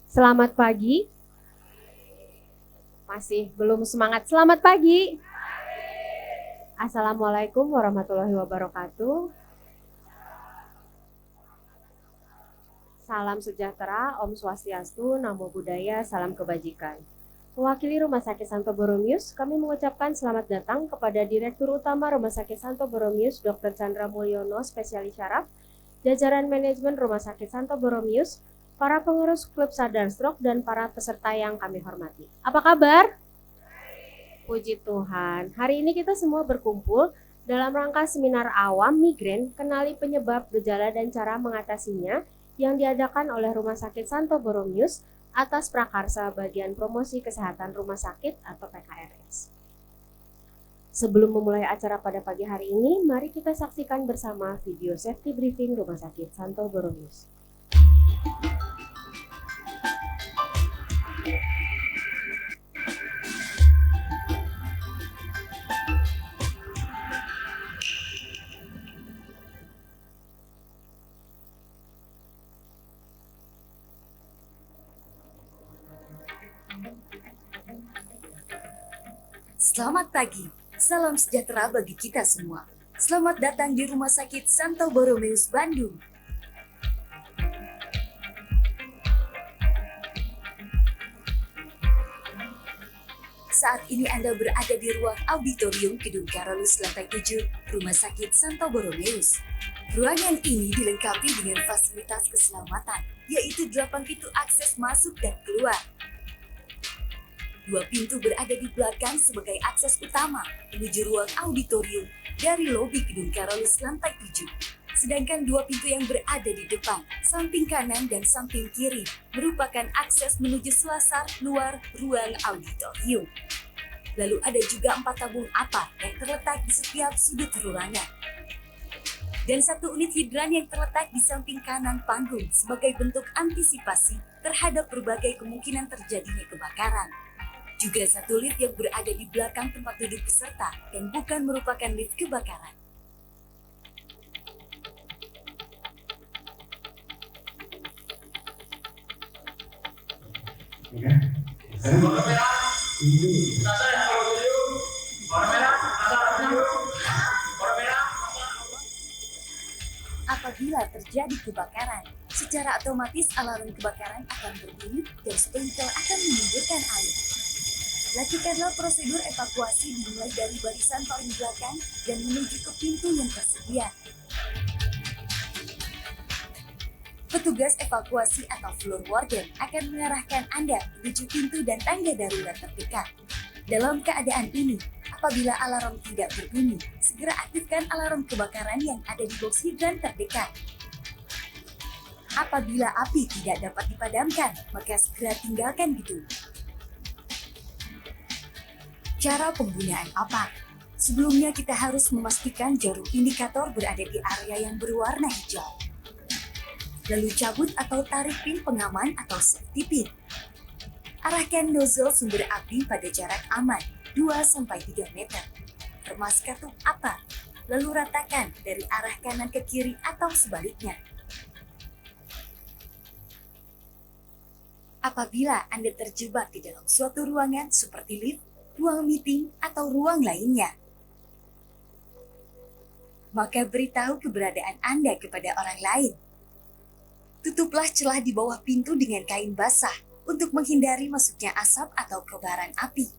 Selamat pagi. Masih belum semangat. Selamat pagi. Assalamualaikum warahmatullahi wabarakatuh. Salam sejahtera, Om Swastiastu, Namo Buddhaya, salam kebajikan. Mewakili Rumah Sakit Santo Borromeus, kami mengucapkan selamat datang kepada Direktur Utama Rumah Sakit Santo Borromeus, Dr. Chandra Mulyono, Spesialis Syaraf, jajaran manajemen Rumah Sakit Santo Borromeus, para pengurus klub sadar stroke, dan para peserta yang kami hormati. Apa kabar? Puji Tuhan, hari ini kita semua berkumpul dalam rangka seminar awam migrain, kenali penyebab, gejala, dan cara mengatasinya yang diadakan oleh Rumah Sakit Santo Borromeus atas prakarsa Bagian Promosi Kesehatan Rumah Sakit atau PKRS. Sebelum memulai acara pada pagi hari ini, mari kita saksikan bersama video safety briefing Rumah Sakit Santo Borromeus. Selamat pagi, salam sejahtera bagi kita semua. Selamat datang di Rumah Sakit Santo Borromeus, Bandung. Saat ini Anda berada di ruang auditorium Gedung Carolus lantai 7, Rumah Sakit Santo Borromeus. Ruangan ini dilengkapi dengan fasilitas keselamatan, yaitu 8 pintu akses masuk dan keluar. 2 pintu berada di belakang sebagai akses utama menuju ruang auditorium dari lobi Gedung Carolus lantai 7. Sedangkan 2 pintu yang berada di depan, samping kanan dan samping kiri merupakan akses menuju selasar luar ruang auditorium. Lalu ada juga 4 tabung APA yang terletak di setiap sudut ruangan. Dan 1 unit hidran yang terletak di samping kanan panggung sebagai bentuk antisipasi terhadap berbagai kemungkinan terjadinya kebakaran. Juga 1 lift yang berada di belakang tempat duduk peserta dan bukan merupakan lift kebakaran. Apabila terjadi kebakaran, secara otomatis alarm kebakaran akan berbunyi dan sprinkler akan menyemburkan air. Lakukanlah prosedur evakuasi dimulai dari barisan paling belakang dan menuju ke pintu yang tersedia. Petugas evakuasi atau floor warden akan mengarahkan Anda menuju pintu dan tangga darurat terdekat. Dalam keadaan ini, apabila alarm tidak berbunyi, segera aktifkan alarm kebakaran yang ada di box hidran terdekat. Apabila api tidak dapat dipadamkan, maka segera tinggalkan gedung. Cara penggunaan APA. Sebelumnya kita harus memastikan jarum indikator berada di area yang berwarna hijau. Lalu cabut atau tarik pin pengaman atau safety pin. Arahkan nozzle sumber api pada jarak aman 2-3 meter. Remas katup APA, lalu ratakan dari arah kanan ke kiri atau sebaliknya. Apabila Anda terjebak di dalam suatu ruangan seperti lift, ruang meeting, atau ruang lainnya, maka beritahu keberadaan Anda kepada orang lain. Tutuplah celah di bawah pintu dengan kain basah untuk menghindari masuknya asap atau kobaran api.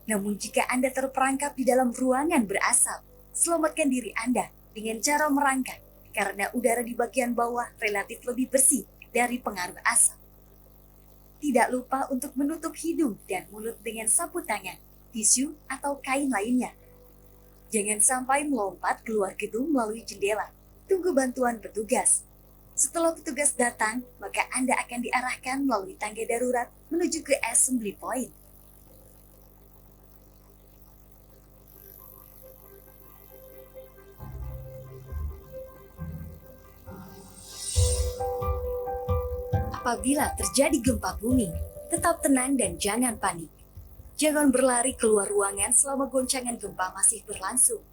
Namun jika Anda terperangkap di dalam ruangan berasap, selamatkan diri Anda dengan cara merangkak karena udara di bagian bawah relatif lebih bersih dari pengaruh asap. Tidak lupa untuk menutup hidung dan mulut dengan sapu tangan, tisu, atau kain lainnya. Jangan sampai melompat keluar gedung melalui jendela. Tunggu bantuan petugas. Setelah petugas datang, maka Anda akan diarahkan melalui tangga darurat menuju ke assembly point. Apabila terjadi gempa bumi, tetap tenang dan jangan panik. Jangan berlari keluar ruangan selama goncangan gempa masih berlangsung.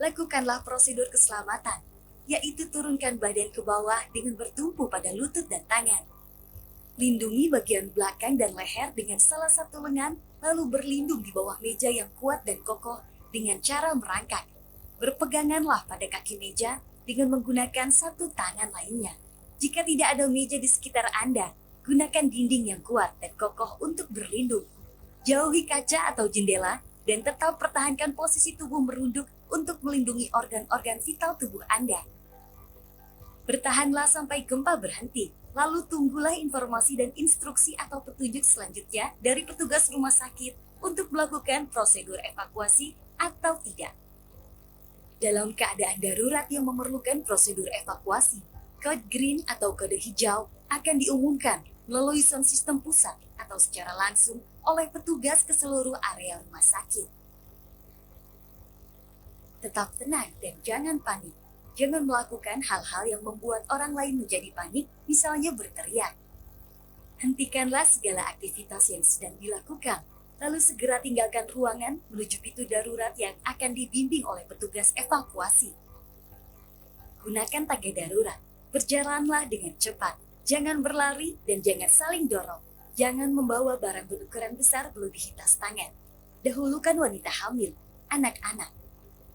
Lakukanlah prosedur keselamatan, yaitu turunkan badan ke bawah dengan bertumpu pada lutut dan tangan. Lindungi bagian belakang dan leher dengan salah satu lengan, lalu berlindung di bawah meja yang kuat dan kokoh dengan cara merangkak. Berpeganganlah pada kaki meja dengan menggunakan satu tangan lainnya. Jika tidak ada meja di sekitar Anda, gunakan dinding yang kuat dan kokoh untuk berlindung. Jauhi kaca atau jendela dan tetap pertahankan posisi tubuh merunduk untuk melindungi organ-organ vital tubuh Anda. Bertahanlah sampai gempa berhenti, lalu tunggulah informasi dan instruksi atau petunjuk selanjutnya dari petugas rumah sakit untuk melakukan prosedur evakuasi atau tidak. Dalam keadaan darurat yang memerlukan prosedur evakuasi, kode green atau kode hijau akan diumumkan melalui sound system pusat atau secara langsung oleh petugas ke seluruh area rumah sakit. Tetap tenang dan jangan panik. Jangan melakukan hal-hal yang membuat orang lain menjadi panik, misalnya berteriak. Hentikanlah segala aktivitas yang sedang dilakukan, lalu segera tinggalkan ruangan menuju pintu darurat yang akan dibimbing oleh petugas evakuasi. Gunakan tangga darurat, berjalanlah dengan cepat, jangan berlari dan jangan saling dorong. Jangan membawa barang berukuran besar melebihi tas tangan. Dahulukan wanita hamil, anak-anak,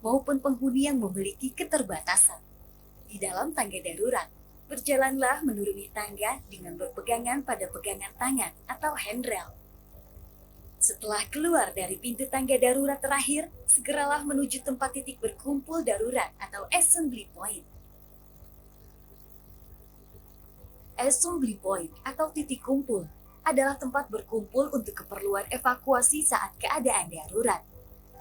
maupun penghuni yang memiliki keterbatasan. Di dalam tangga darurat, berjalanlah menuruni tangga dengan berpegangan pada pegangan tangan atau handrail. Setelah keluar dari pintu tangga darurat terakhir, segeralah menuju tempat titik berkumpul darurat atau assembly point. Assembly point atau titik kumpul adalah tempat berkumpul untuk keperluan evakuasi saat keadaan darurat.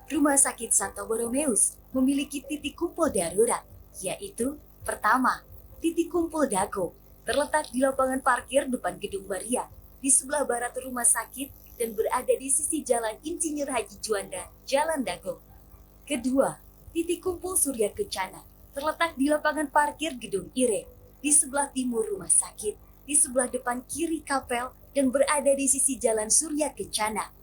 Rumah Sakit Santo Borromeus memiliki titik kumpul darurat, yaitu pertama, titik kumpul Dago, terletak di lapangan parkir depan Gedung Maria, di sebelah barat rumah sakit dan berada di sisi Jalan Insinyur Haji Juanda, Jalan Dago. Kedua, titik kumpul Surya Kencana, terletak di lapangan parkir Gedung Ire, di sebelah timur rumah sakit, di sebelah depan kiri kapel dan berada di sisi Jalan Surya Kencana.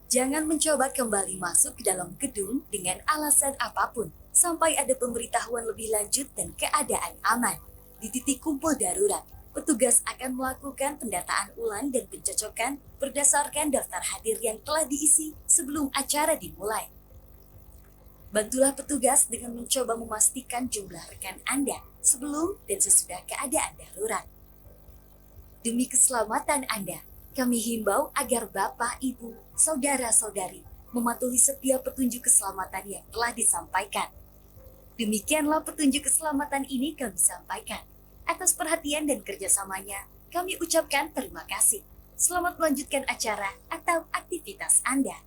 Jangan mencoba kembali masuk ke dalam gedung dengan alasan apapun sampai ada pemberitahuan lebih lanjut dan keadaan aman. Di titik kumpul darurat, petugas akan melakukan pendataan ulang dan pencocokan berdasarkan daftar hadir yang telah diisi sebelum acara dimulai. Bantulah petugas dengan mencoba memastikan jumlah rekan Anda sebelum dan sesudah keadaan darurat. Demi keselamatan Anda, kami himbau agar Bapak, Ibu, Saudara-saudari mematuhi setiap petunjuk keselamatan yang telah disampaikan. Demikianlah petunjuk keselamatan ini kami sampaikan. Atas perhatian dan kerjasamanya, kami ucapkan terima kasih. Selamat melanjutkan acara atau aktivitas Anda.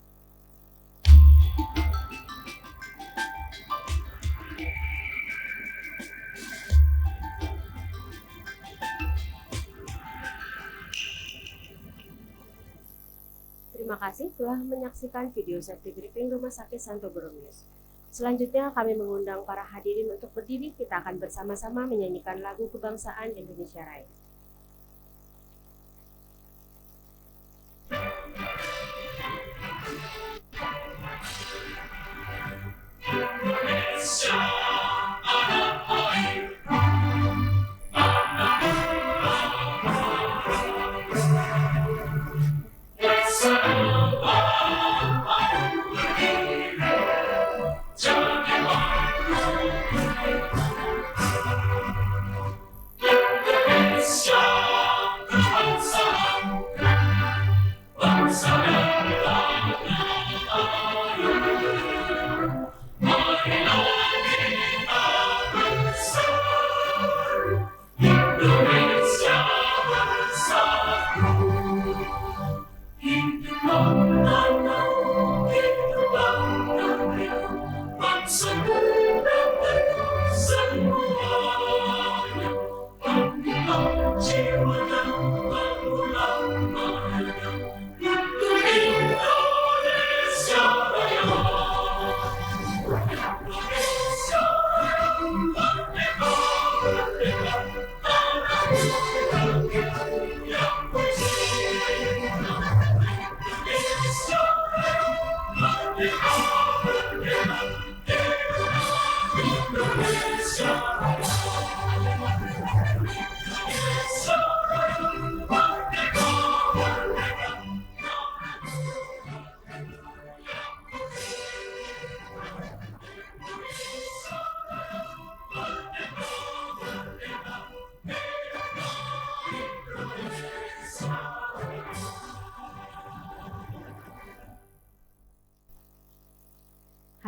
Terima kasih telah menyaksikan video safety briefing Rumah Sakit Santo Borromeus. Selanjutnya kami mengundang para hadirin untuk berdiri. Kita akan bersama-sama menyanyikan lagu kebangsaan Indonesia Raya.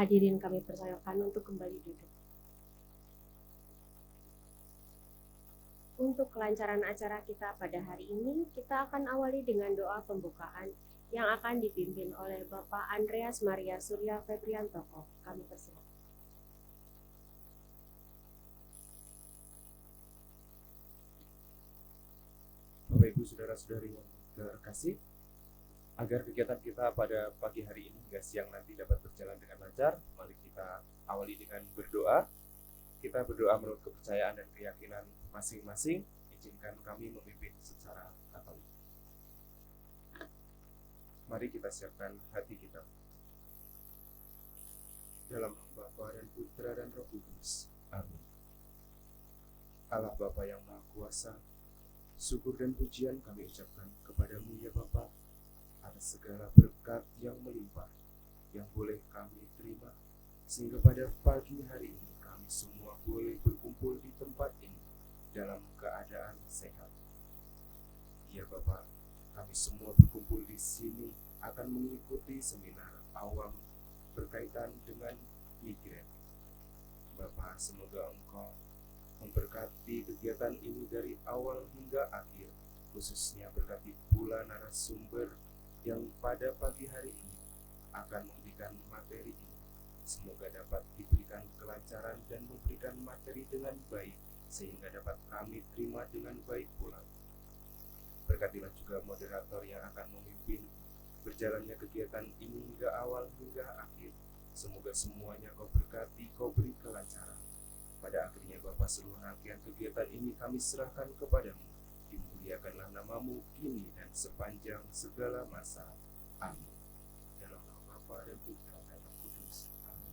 Hadirin kami persilakan untuk kembali duduk. Untuk kelancaran acara kita pada hari ini, kita akan awali dengan doa pembukaan yang akan dipimpin oleh Bapak Andreas Maria Surya Febriantoko. Kami persilakan. Bapak Ibu Saudara-saudari yang terkasih, agar kegiatan kita pada pagi hari ini hingga siang nanti dapat berjalan dengan lancar, mari kita awali dengan berdoa. Kita berdoa menurut kepercayaan dan keyakinan masing-masing. Izinkan kami memimpin secara Katolik. Mari kita siapkan hati kita. Dalam nama Bapa dan Putra dan Roh Kudus. Amin. Allah Bapa yang Maha Kuasa, syukur dan pujian kami ucapkan kepadamu ya Bapa atas segala berkat yang melimpah yang boleh kami terima, sehingga pada pagi hari ini kami semua boleh berkumpul di tempat ini dalam keadaan sehat. Ya Bapa, kami semua berkumpul di sini akan mengikuti seminar awam berkaitan dengan migran. Bapa, semoga Engkau memberkati kegiatan ini dari awal hingga akhir, khususnya berkati pula narasumber yang pada pagi hari ini akan memberikan materi ini. Semoga dapat diberikan kelancaran dan memberikan materi dengan baik, sehingga dapat kami terima dengan baik pula. Berkatilah juga moderator yang akan memimpin berjalannya kegiatan ini hingga awal hingga akhir. Semoga semuanya Kau berkati, Kau beri kelancaran. Pada akhirnya Bapa, seluruh rangkaian kegiatan ini kami serahkan kepadamu. Dimuliakanlah namamu kini dan sepanjang segala masa. Amin. Dalam nama Bapa dan Putra dan Roh Kudus. Amin.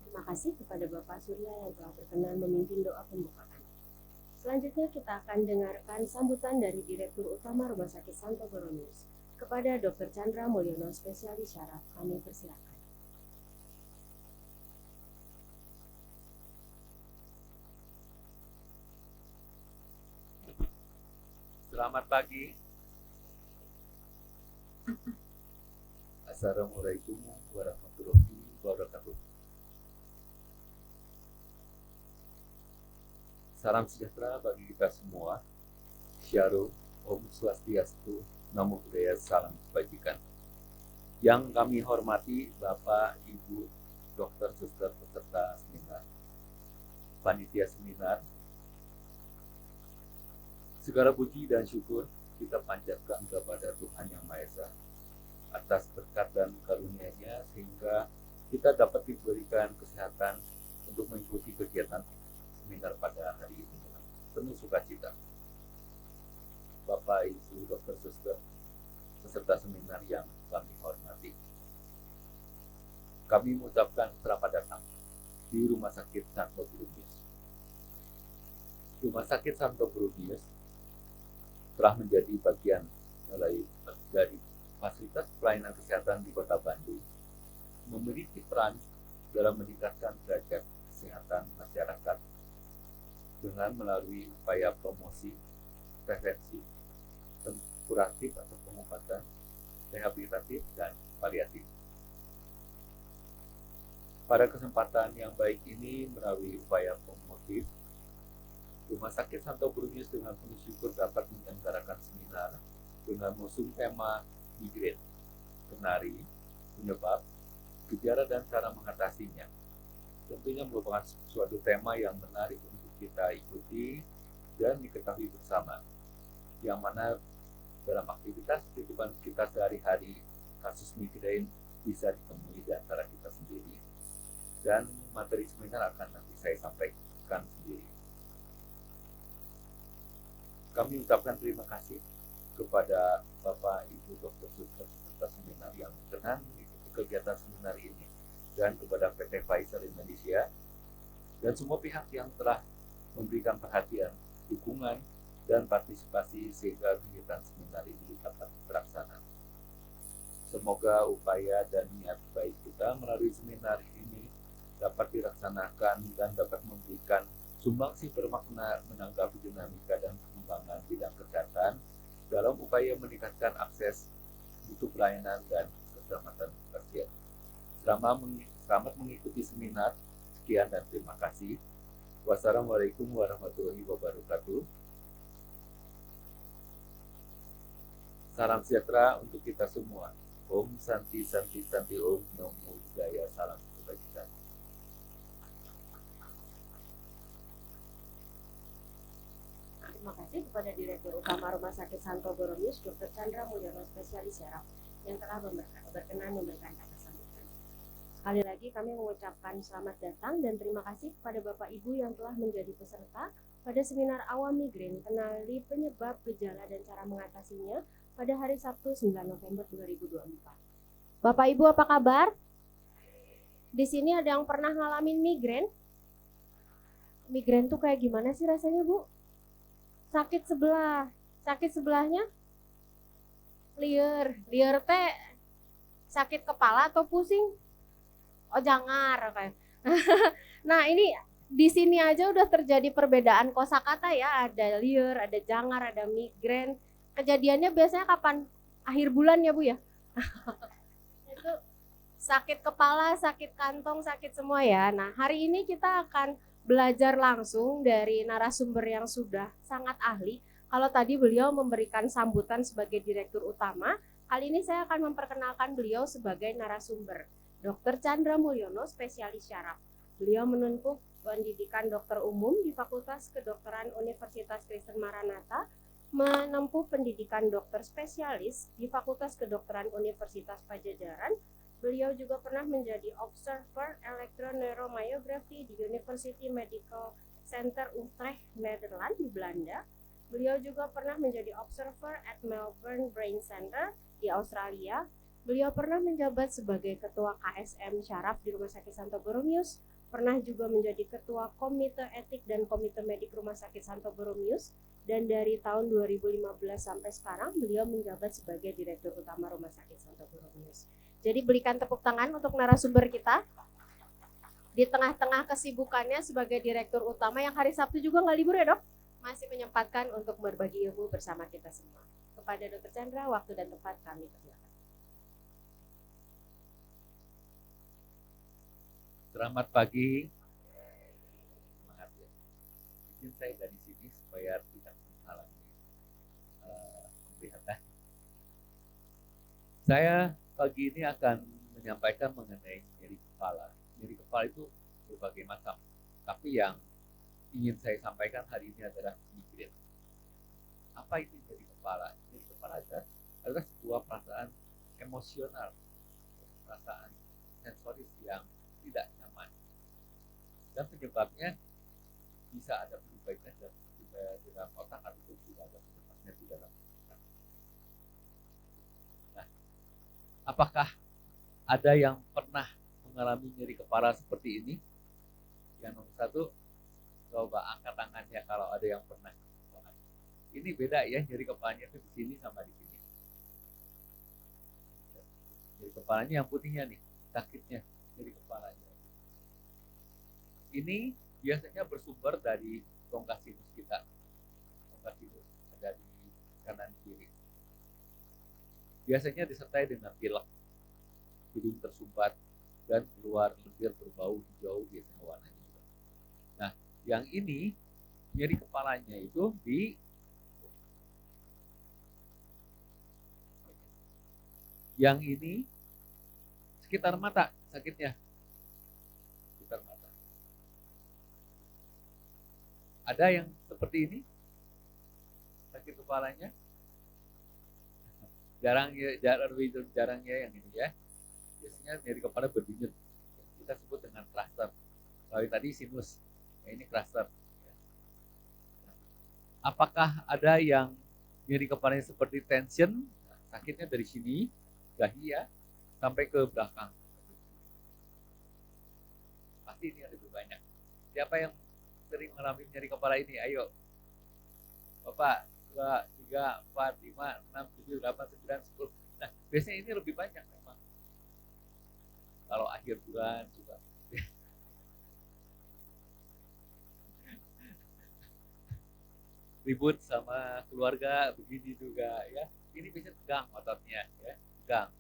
Terima kasih kepada Bapak Surya yang telah berkenan memimpin doa pembukaan. Selanjutnya kita akan dengarkan sambutan dari Direktur Utama Rumah Sakit Santo Borromeus kepada Dr. Chandra Mulyono, spesialis syaraf. Kami persilakan. Selamat pagi. Assalamualaikum warahmatullahi wabarakatuh. Salam sejahtera bagi kita semua. Shalom, Om Swastiastu, Namo Buddhaya, salam kebajikan. Yang kami hormati Bapak, Ibu, Dokter, Suster, peserta seminar, panitia seminar, segala puji dan syukur kita panjatkan kepada Tuhan Yang Maha Esa atas berkat dan karunia-Nya sehingga kita dapat diberikan kesehatan untuk mengikuti kegiatan seminar pada hari ini dengan penuh sukacita. Bapak, Ibu, Dokter, Suster, peserta seminar yang kami hormati, kami mengucapkan selamat datang di Rumah Sakit Santo Borromeus. Rumah Sakit Santo Borromeus telah menjadi bagian dari fasilitas pelayanan kesehatan di Kota Bandung, memiliki peran dalam meningkatkan derajat kesehatan masyarakat dengan melalui upaya promosi, prevensi, kuratif atau pengobatan, rehabilitatif, dan paliatif. Pada kesempatan yang baik ini, melalui upaya promotif, Rumah Sakit Santo Borromeus dengan penuh syukur dapat menyelenggarakan seminar dengan mengusung tema migran, kenari, penyebab, gejala, dan cara mengatasinya. Tentunya merupakan suatu tema yang menarik untuk kita ikuti dan diketahui bersama, yang mana dalam aktivitas kehidupan kita sehari-hari, kasus migrain bisa ditemui di antara kita sendiri. Dan materi seminar akan nanti saya sampaikan sendiri. Kami ucapkan terima kasih kepada Bapak, Ibu, Dokter, Suster, peserta seminar yang berkenan mengikuti kegiatan seminar ini, dan kepada PT Pfizer Indonesia dan semua pihak yang telah memberikan perhatian, dukungan, dan partisipasi sehingga kegiatan seminar ini dapat terlaksana. Semoga upaya dan niat baik kita melalui seminar ini dapat dilaksanakan dan dapat memberikan sumbangsi bermakna menanggapi dinamika dan pengembangan bidang kesehatan dalam upaya meningkatkan akses mutu pelayanan dan keselamatan pasien. Selamat mengikuti seminar. Sekian dan terima kasih. Wassalamualaikum warahmatullahi wabarakatuh. Salam sejahtera untuk kita semua. Om Santi Santi Santi Om Namo Buddhaya. Salam kebajikan. Terima kasih kepada Direktur Utama Rumah Sakit Santo Borromeus, Dr. Chandra Mulyono, spesialis syaraf, yang telah berkenan memberikan kata sambutan. Sekali lagi kami mengucapkan selamat datang dan terima kasih kepada Bapak Ibu yang telah menjadi peserta pada seminar awal migrain, kenali penyebab, gejala, dan cara mengatasinya pada hari Sabtu 9 November 2024. Bapak Ibu apa kabar? Di sini ada yang pernah ngalamin migrain? Migrain tuh kayak gimana sih rasanya, Bu? Sakit sebelah. Sakit sebelahnya? Lieur teh sakit kepala atau pusing? Oh, jangar kayak. Nah, ini di sini aja udah terjadi perbedaan kosakata ya, ada lieur, ada jangar, ada migrain. Kejadiannya biasanya kapan? Akhir bulan ya, Bu ya? Itu sakit kepala, sakit kantong, sakit semua ya. Nah, hari ini kita akan belajar langsung dari narasumber yang sudah sangat ahli. Kalau tadi beliau memberikan sambutan sebagai Direktur Utama, kali ini saya akan memperkenalkan beliau sebagai narasumber. Dr. Chandra Mulyono, spesialis syaraf. Beliau menempuh pendidikan dokter umum di Fakultas Kedokteran Universitas Kristen Maranatha, menempuh pendidikan dokter spesialis di Fakultas Kedokteran Universitas Pajajaran. Beliau juga pernah menjadi observer elektroneuromayografi di University Medical Center Utrecht, Nederland di Belanda. Beliau juga pernah menjadi observer at Melbourne Brain Center di Australia. Beliau pernah menjabat sebagai ketua KSM Syaraf di Rumah Sakit Santo Borromeus, pernah juga menjadi ketua Komite Etik dan Komite Medik Rumah Sakit Santo Borromeus, dan dari tahun 2015 sampai sekarang beliau menjabat sebagai Direktur Utama Rumah Sakit Santo Borromeus. Jadi berikan tepuk tangan untuk narasumber kita. Di tengah-tengah kesibukannya sebagai Direktur Utama yang hari Sabtu juga nggak libur ya, Dok? Masih menyempatkan untuk berbagi ilmu bersama kita semua. Kepada Dr. Chandra, waktu dan tempat kami persilakan. Selamat pagi. Semangat ya. Izin saya dari sini supaya tidak menghalangi penglihatan. Saya pagi ini akan menyampaikan mengenai nyeri kepala. Nyeri kepala itu berbagai macam, tapi yang ingin saya sampaikan hari ini adalah migrain. Apa itu nyeri kepala? Nyeri kepala adalah sebuah perasaan emosional, perasaan sensoris yang tidak nyaman. Dan penyebabnya bisa ada penyebabnya di dalam otak ataupun tidak ada penyebabnya di dalam otak. Nah, apakah ada yang pernah mengalami nyeri kepala seperti ini? Yang nomor satu, coba angkat tangannya kalau ada yang pernah. Ini beda ya, nyeri kepalanya itu di sini sama di sini. Nyeri kepalanya yang putihnya nih, sakitnya nyeri kepalanya. Ini biasanya bersumber dari rongga sinus kita. Rongga sinus ada di kanan kiri. Biasanya disertai dengan pilek, hidung tersumbat, dan keluar lendir berbau hijau biasanya warnanya juga. Nah, yang ini nyeri kepalanya itu di yang ini sekitar mata sakitnya, sekitar mata. Ada yang seperti ini sakit kepalanya? Jarangnya yang ini ya. Biasanya nyeri kepala berdenyut. Kita sebut dengan cluster. Kalau tadi sinus, ya ini cluster. Apakah ada yang nyeri kepalanya seperti tension? Sakitnya dari sini, dahi ya, sampai ke belakang. Pasti ini lebih banyak. Siapa yang sering mengalami nyeri kepala ini? Ayo. Bapak, 2, 3, 4, 5, 6, 7, 8, 9, 10. Nah, biasanya ini lebih banyak memang. Kalau akhir bulan juga. Ribut sama keluarga begini juga ya. Ini bisa tegang ototnya ya, tegang.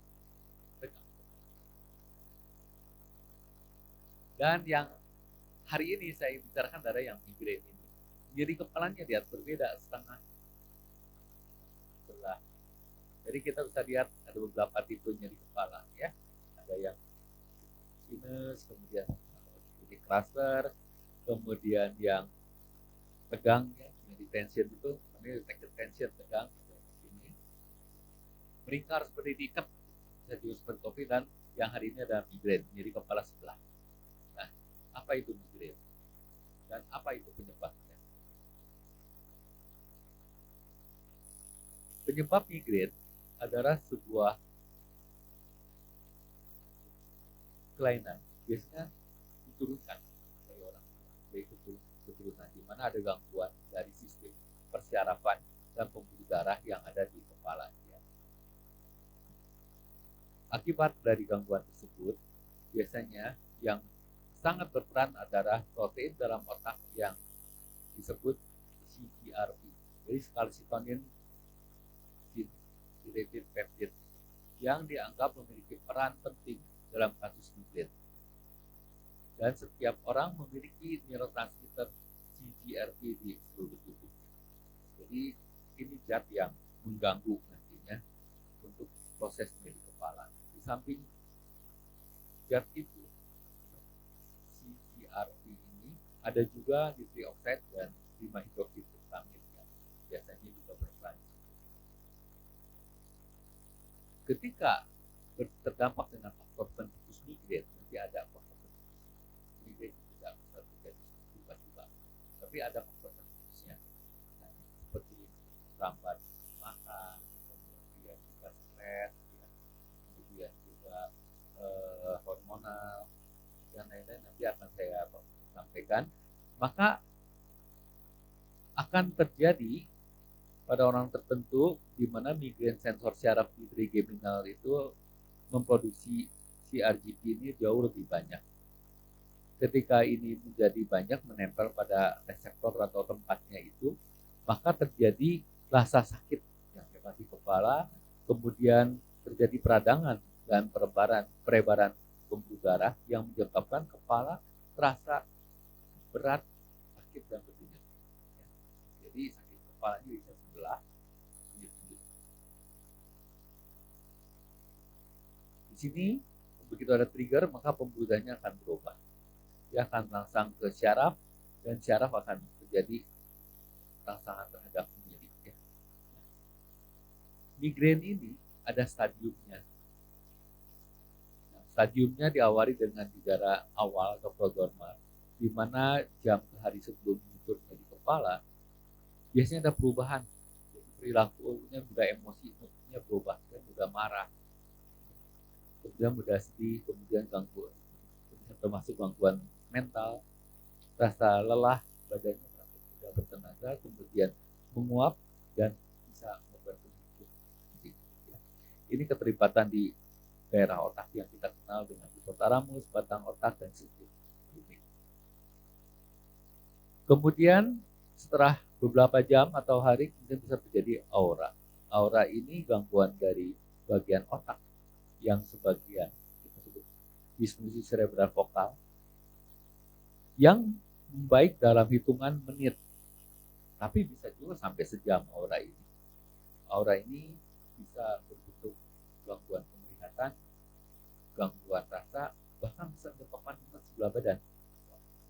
Dan yang hari ini saya bicarakan adalah yang migrain ini. Nyeri kepalanya lihat berbeda setengah sebelah. Jadi kita bisa lihat ada beberapa tipe nyeri kepala ya. Ada yang sinus, kemudian jadi cluster, kemudian yang tegang ya, nyeri tension itu, ini tension tegang ini. Melingkar seperti diikat, bisa seperti topi, dan yang hari ini ada migrain, nyeri kepala sebelah. Nah, apa itu migrain? Dan apa itu penyebabnya? Penyebab migrain adalah sebuah kelainan, biasanya diturunkan dari orang tua, yaitu keturunan, di mana ada gangguan dari sistem persyarafan dan pembuluh darah yang ada di kepala. Ya. Akibat dari gangguan tersebut, biasanya yang sangat berperan adalah protein dalam otak yang disebut CGRP, jadi calcitonin related peptide, yang dianggap memiliki peran penting dalam kasus migrain. Dan setiap orang memiliki neurotransmitter CGRP di seluruh tubuh. Jadi ini zat yang mengganggu nantinya untuk proses nyeri kepala. Di samping zat itu, CGRP ini ada juga nitric oxide dan 5-hidroksitetamin yang biasanya juga berperan. Ketika terdampak dengan faktor pencetus migrain, nanti ada faktor pencetus. Migrain tidak bisa terjadi tiba-tiba, tapi ada faktor pencetusnya, nah, seperti lambat makan, kemudian juga stres, ya, kemudian juga hormonal dan lain-lain, nanti akan saya sampaikan. Maka akan terjadi pada orang tertentu di mana migrain sensor syaraf di trigeminal itu memproduksi CRGP ini jauh lebih banyak. Ketika ini menjadi banyak menempel pada reseptor atau tempatnya itu, maka terjadi rasa sakit yang hebat di kepala, kemudian terjadi peradangan dan perebaran pembuluh darah yang menyebabkan kepala terasa berat, sakit dan berdenyut. Jadi sakit kepalanya bisa sebelah. Di sini begitu ada trigger, maka pembuluh darahnya akan berubah. Dia akan merangsang ke syaraf, dan syaraf akan terjadi rangsangan terhadap nyeri. Ya. Migrain ini ada stadiumnya. Nah, stadiumnya diawali dengan gejala awal atau prodromal, di mana jam ke hari sebelum muncul nyeri kepala, biasanya ada perubahan. Perilakunya mudah emosi, moodnya berubah, dan mudah marah, kemudian mudah sedih, kemudian gangguan, termasuk gangguan mental, rasa lelah, badannya tidak bertenaga, kemudian menguap dan bisa memperberat. Ini keterlibatan di daerah otak yang kita kenal dengan hipotalamus, batang otak, dan sistem limbik. Kemudian setelah beberapa jam atau hari, kemudian bisa terjadi aura. Aura ini gangguan dari bagian otak yang sebagian kita sebut disfungsi cerebral vokal yang membaik dalam hitungan menit, tapi bisa juga sampai sejam aura ini. Aura ini bisa berbentuk gangguan penglihatan, gangguan rasa, bahkan bisa menyebabkan sebelah badan.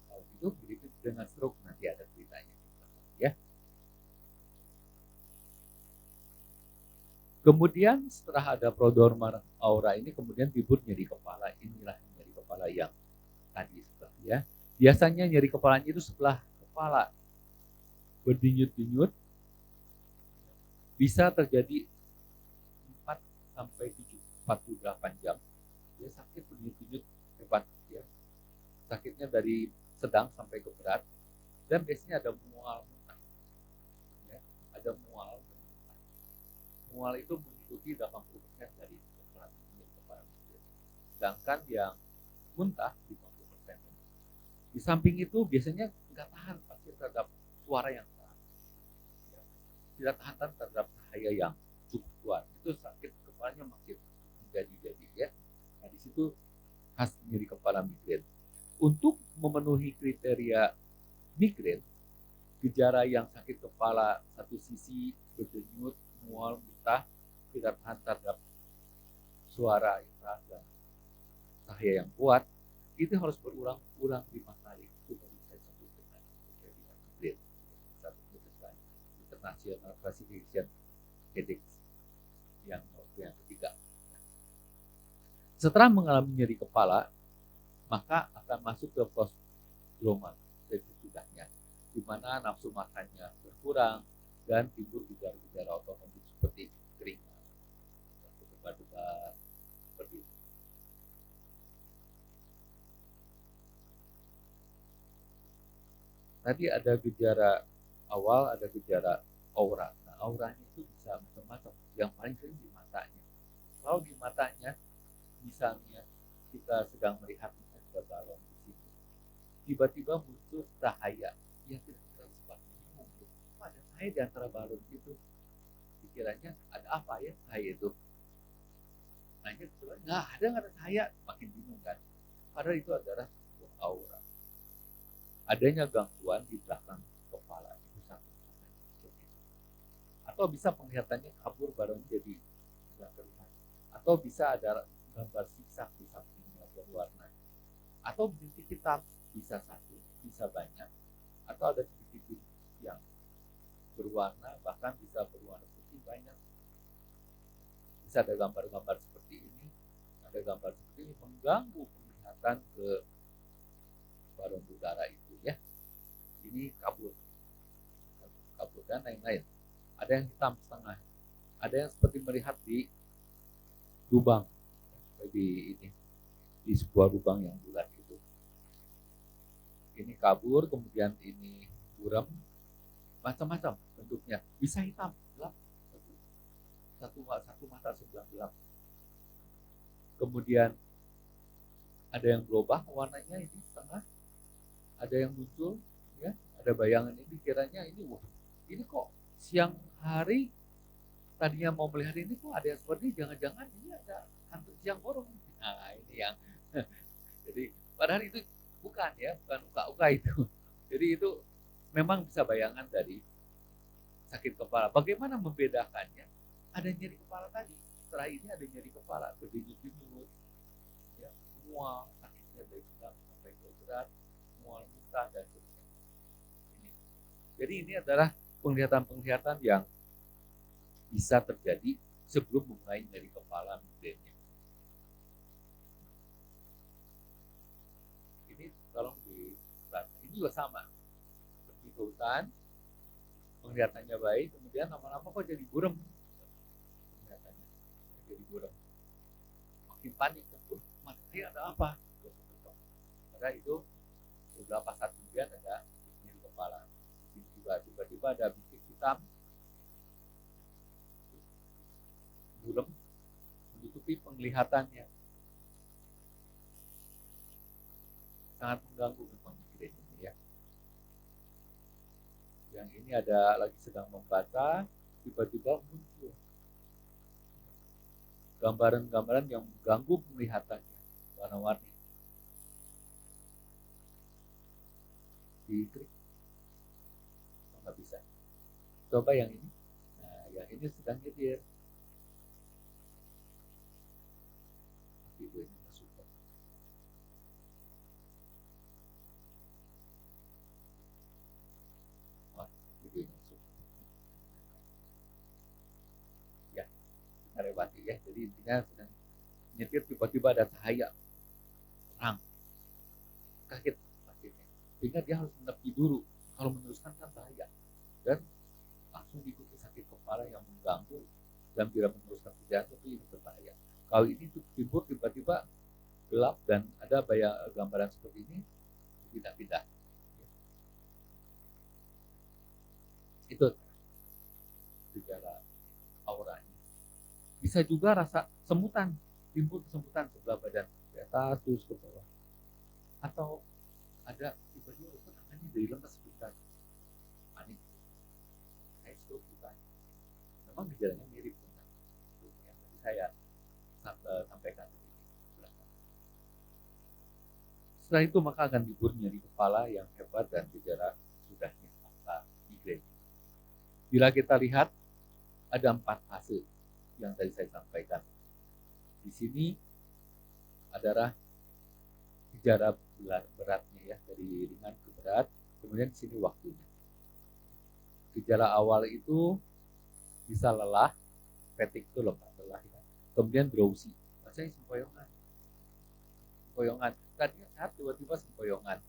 Kalau itu mirip dengan stroke, nanti ada ceritanya. Ya. Kemudian setelah ada prodromal aura ini, kemudian timbul nyeri kepala. Inilah nyeri kepala yang tadi sudah ya. Biasanya nyeri kepalanya itu sebelah kepala berdenyut-denyut, bisa terjadi 4 sampai 48 jam. Dia sakit berdenyut-denyut hebat ya. Sakitnya dari sedang sampai ke berat, dan biasanya ada mual muntah. Ya, ada mual. Mual itu mengikuti 80% dari kepala. Sedangkan yang muntah 50%. Di samping itu biasanya nggak tahan pasti terhadap suara yang keras, ya. Tidak tahan terhadap cahaya yang cukup kuat. Itu sakit kepalanya makin menjadi ya. Nah di situ khas nyeri kepala migrain. Untuk memenuhi kriteria migrain, gejala yang sakit kepala satu sisi, berdenyut, mual, muntah, tidak tahan terhadap suara yang keras dan cahaya yang kuat, itu harus berulang-ulang 5 kali. Itu baru saya sebut dengan kriteria migrain. Satu keputusan International Classification Headache yang ketiga. Setelah mengalami nyeri kepala, maka akan masuk ke prodromal sesudahnya, di mana nafsu makannya berkurang dan timbul gejala-gejala otomatis seperti keringat, debar-debar, seperti itu. Tadi ada gejala awal, ada gejala aura. Nah, auranya itu bisa macam-macam. Yang paling sering di matanya. Kalau di matanya, misalnya kita sedang melihat balon di sini, tiba-tiba muncul cahaya yang tidak terlalu cepat. Ada cahaya di antara balon itu. Pikirannya ada apa ya cahaya itu? Nanya kebetulan nggak ada cahaya, makin bingung kan? Padahal itu adalah sebuah aura. Adanya gangguan di belakang kepala itu satu. Atau bisa penglihatannya kabur bareng jadi nggak terlihat. Atau bisa ada gambar siksak di sampingnya berwarna. Atau bintik hitam, bisa satu, bisa banyak, atau ada titik-titik yang berwarna, bahkan bisa berwarna putih banyak. Bisa ada gambar-gambar seperti ini, ada gambar seperti ini mengganggu penglihatan ke balon udara itu ya. Ini kabur dan lain-lain. Ada yang hitam setengah, ada yang seperti melihat di lubang, di sebuah lubang yang bulat itu. Ini kabur, kemudian ini buram, macam-macam bentuknya. Bisa hitam, gelap, satu mata sebelah gelap. Kemudian ada yang berubah warnanya ini setengah, ada yang muncul, ya, ada bayangan ini kiranya ini, ini kok siang hari tadinya mau melihat ini kok ada yang seperti jangan-jangan ini ada hantu siang bolong. Nah ini yang jadi padahal itu bukan ya, bukan uka-uka itu. Jadi itu memang bisa bayangan dari sakit kepala. Bagaimana membedakannya? Ada nyeri kepala tadi, setelah ini ada nyeri kepala, berdenyut-denyut, ya, mual, sakitnya dari sedang sampai ke berat, mual muntah dan sebagainya. Jadi ini adalah penglihatan-penglihatan yang bisa terjadi sebelum mulai nyeri kepala migrainnya. Ini tolong ini juga sama. Pergi ke hutan, penglihatannya baik, kemudian lama-lama kok jadi buram. Penglihatannya jadi buram. Makin panik, matanya ada apa? Karena itu beberapa saat kemudian ada nyeri kepala. Tiba-tiba ada bintik hitam, buram, menutupi penglihatannya. Sangat mengganggu memang migrain ini ya. Yang ini ada lagi sedang membaca, tiba-tiba muncul gambaran-gambaran yang mengganggu penglihatannya, warna-warni. Diklik, nggak bisa. Coba yang ini. Nah, yang ini sedang nyetir. Videonya nggak suka. Wah, videonya suka. Ya, kita lewati ya. Jadi intinya sedang nyetir tiba-tiba ada cahaya terang. Kaget akhirnya. Sehingga dia harus menepi dulu. Kalau meneruskan kan bahaya. Dan langsung diikuti sakit kepala yang mengganggu dan bila meneruskan perjalanan itu ini berbahaya. Kalau ini timbul tiba-tiba gelap dan ada gambaran seperti ini, pindah-pindah. Itu gejala auranya. Bisa juga rasa semutan, timbul kesemutan sebelah badan, di atas terus ke bawah. Atau ada tiba-tiba tangannya dari lemas sebentar, panik. Itu bukan. Memang gejalanya mirip dengan yang tadi saya sampaikan. Setelah itu maka akan timbul nyeri kepala yang hebat dan gejala sudahnya masa migrain. Bila kita lihat ada 4 fase yang tadi saya sampaikan. Di sini adalah gejala beratnya ya, dari ringan ke berat, kemudian di sini waktunya. Gejala awal itu bisa lelah, fatigue itu lelah ya. Kemudian drowsy, rasanya sempoyongan. Tadinya sehat tiba-tiba sempoyongan.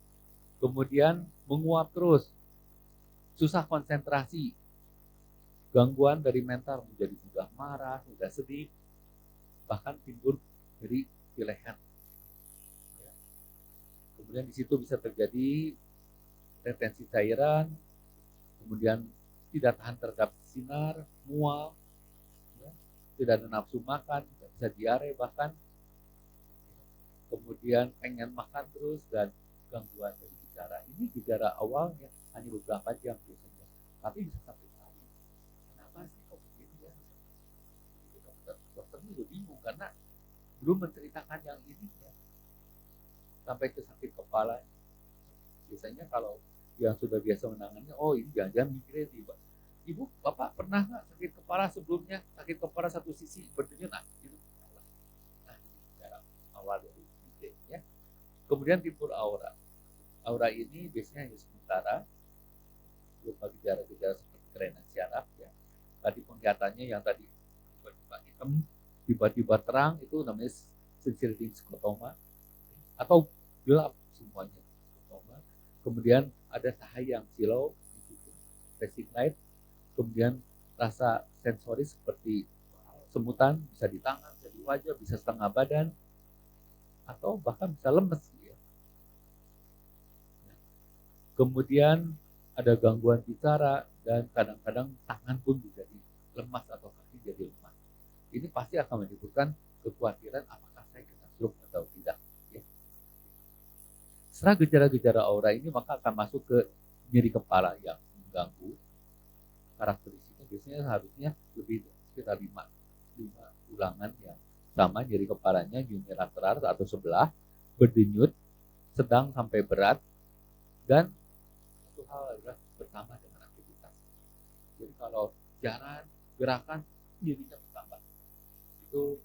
Kemudian menguap terus, susah konsentrasi, gangguan dari mental menjadi mudah marah, mudah sedih, bahkan timbul dari leher. Kemudian di situ bisa terjadi retensi cairan, kemudian tidak tahan terhadap sinar, mual, ya, tidak ada nafsu makan, bisa diare bahkan, kemudian pengen makan terus dan gangguan dari bicara. Ini gejala awalnya hanya beberapa jam biasanya, tapi bisa sampai hari. Kenapa sih kok begini ya? Dokter juga bingung karena belum menceritakan yang ini ya. Sampai ke sakit kepala. Biasanya kalau yang sudah biasa menangannya, oh ini jangan-jangan migrain nih, Pak. Ibu, Bapak pernah nggak sakit kepala sebelumnya? Sakit kepala satu sisi berdenyut, nah itu cara awal dari migrain ya. Kemudian timbul aura. Aura ini biasanya hanya sementara, berupa gejala-gejala seperti kelainan syaraf ya. Tadi penglihatannya yang tadi tiba-tiba hitam, tiba-tiba terang, itu namanya sensitivity skotoma, atau gelap semuanya. Kemudian ada cahaya yang silau, flashing light, kemudian rasa sensoris seperti semutan, bisa di tangan, bisa di wajah, bisa setengah badan, atau bahkan bisa lemes. Ya. Kemudian ada gangguan bicara, dan kadang-kadang tangan pun bisa lemas atau kaki jadi lemah. Ini pasti akan menimbulkan kekhawatiran apakah saya kena stroke atau tidak. Setelah gejala-gejala aura ini maka akan masuk ke nyeri kepala yang mengganggu. Karakteristiknya biasanya harusnya lebih sekitar 5 ulangan yang sama, nyeri kepalanya unilateral atau sebelah, berdenyut, sedang sampai berat, dan satu hal adalah bersama dengan aktivitas. Jadi kalau jalan, gerakan, nyerinya bertambah. Itu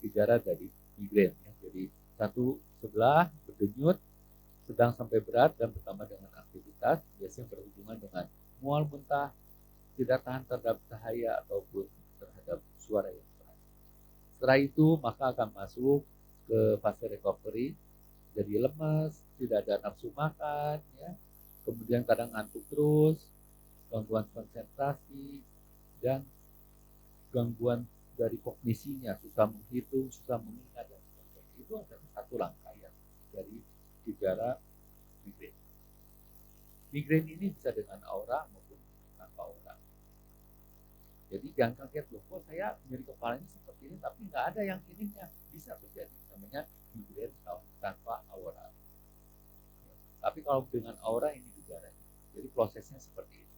gejala dari migrain ya. Jadi satu sebelah berdenyut, sedang sampai berat dan bertambah dengan aktivitas, biasanya berhubungan dengan mual, muntah, tidak tahan terhadap cahaya ataupun terhadap suara yang keras. Setelah itu maka akan masuk ke fase recovery, jadi lemas, tidak ada nafsu makan, ya. Kemudian kadang ngantuk terus, gangguan konsentrasi, dan gangguan dari kognisinya, susah menghitung, susah mengingat, dan sebagainya. Itu adalah satu rangkaian dari gejala migrain. Migrain ini bisa dengan aura maupun tanpa aura. Jadi jangan kaget loh, kok saya nyeri kepalanya seperti ini tapi nggak ada yang ininya. Bisa terjadi, namanya migrain tanpa aura. Tapi kalau dengan aura ini gejalanya. Jadi prosesnya seperti ini.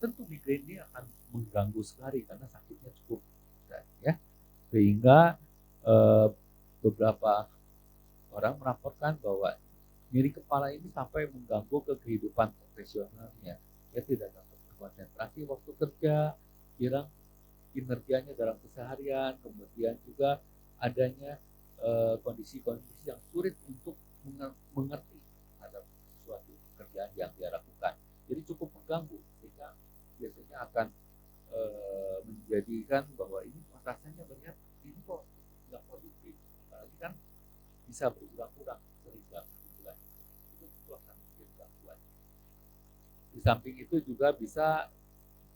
Tentu migrain ini akan mengganggu sekali karena sakitnya cukup besar, ya. Sehingga beberapa orang melaporkan bahwa nyeri kepala ini sampai mengganggu ke kehidupan profesionalnya. Dia tidak dapat konsentrasi waktu kerja, hilang kinerjanya dalam keseharian, kemudian juga adanya kondisi-kondisi yang sulit untuk mengerti terhadap sesuatu pekerjaan yang dia lakukan. Jadi cukup mengganggu, sehingga biasanya akan menjadikan bahwa ini rasanya banyak ini kok nggak produktif, apalagi kan bisa berulang-ulang sering dalam bulan. Itu akan menjadi gangguan. Di samping itu juga bisa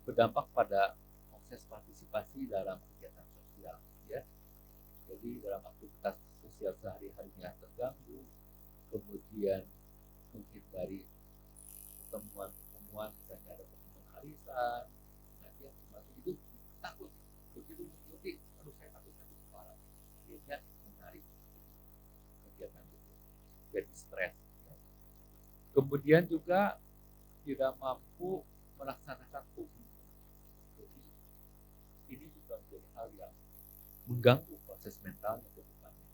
berdampak pada proses partisipasi dalam kegiatan sosial, ya. Jadi dalam aktivitas sosial sehari-harinya terganggu, kemudian menghindari pertemuan-pertemuan, misalnya ada pertemuan arisan, pengajian, semacam itu, takut begitu mengikuti, aduh saya takut kepala, akhirnya menarik kegiatan itu, jadi stres. Ya. Kemudian juga tidak mampu melaksanakan fungsi. Jadi ini juga menjadi hal yang mengganggu proses mentalnya ke depannya.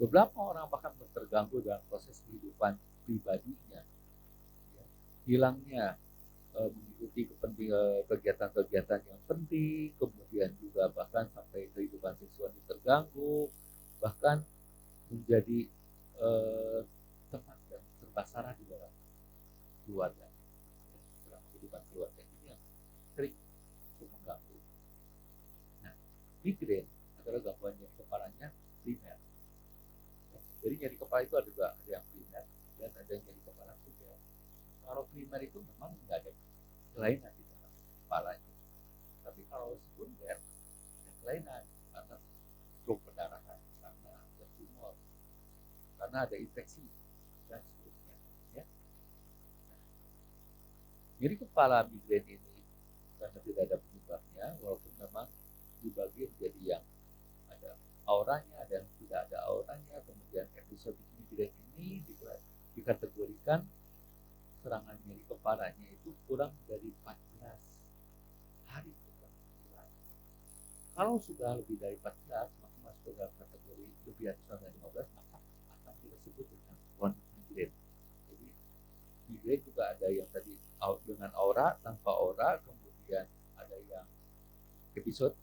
Beberapa orang bahkan terganggu dalam proses kehidupan pribadinya, ya. Hilangnya mengikuti kegiatan-kegiatan yang penting, kemudian juga bahkan sampai kehidupan seksualnya terganggu, bahkan menjadi teman dan serba salah di dalam keluarga, dalam kehidupan keluarga ini yang sering mengganggu. Nah, migrain adalah gangguan nyeri kepalanya primer. Jadi nyeri kepala itu ada yang primer dan ada yang nyeri kepala sekunder. Kalau primer itu memang nggak ada kelainan di dalam kepala itu. Tapi kalau sekunder, ada kelainan karena stroke perdarahan, karena ada tumor, karena ada infeksi dan seterusnya. Ya. Nah, nyeri kepala migrain ini karena tidak ada penyebabnya, walaupun memang dibagi menjadi yang ada auranya, ada yang tidak ada auranya. Kemudian episode migrain ini dikategorikan serangan nyeri kepalanya itu kurang dari 14 hari. Kalau sudah lebih dari 14, maka masuk ke dalam kategori lebih atas dari 15, maka akan disebut dengan chronic migrain. Jadi migrain juga ada yang tadi dengan aura, tanpa aura, kemudian ada yang episode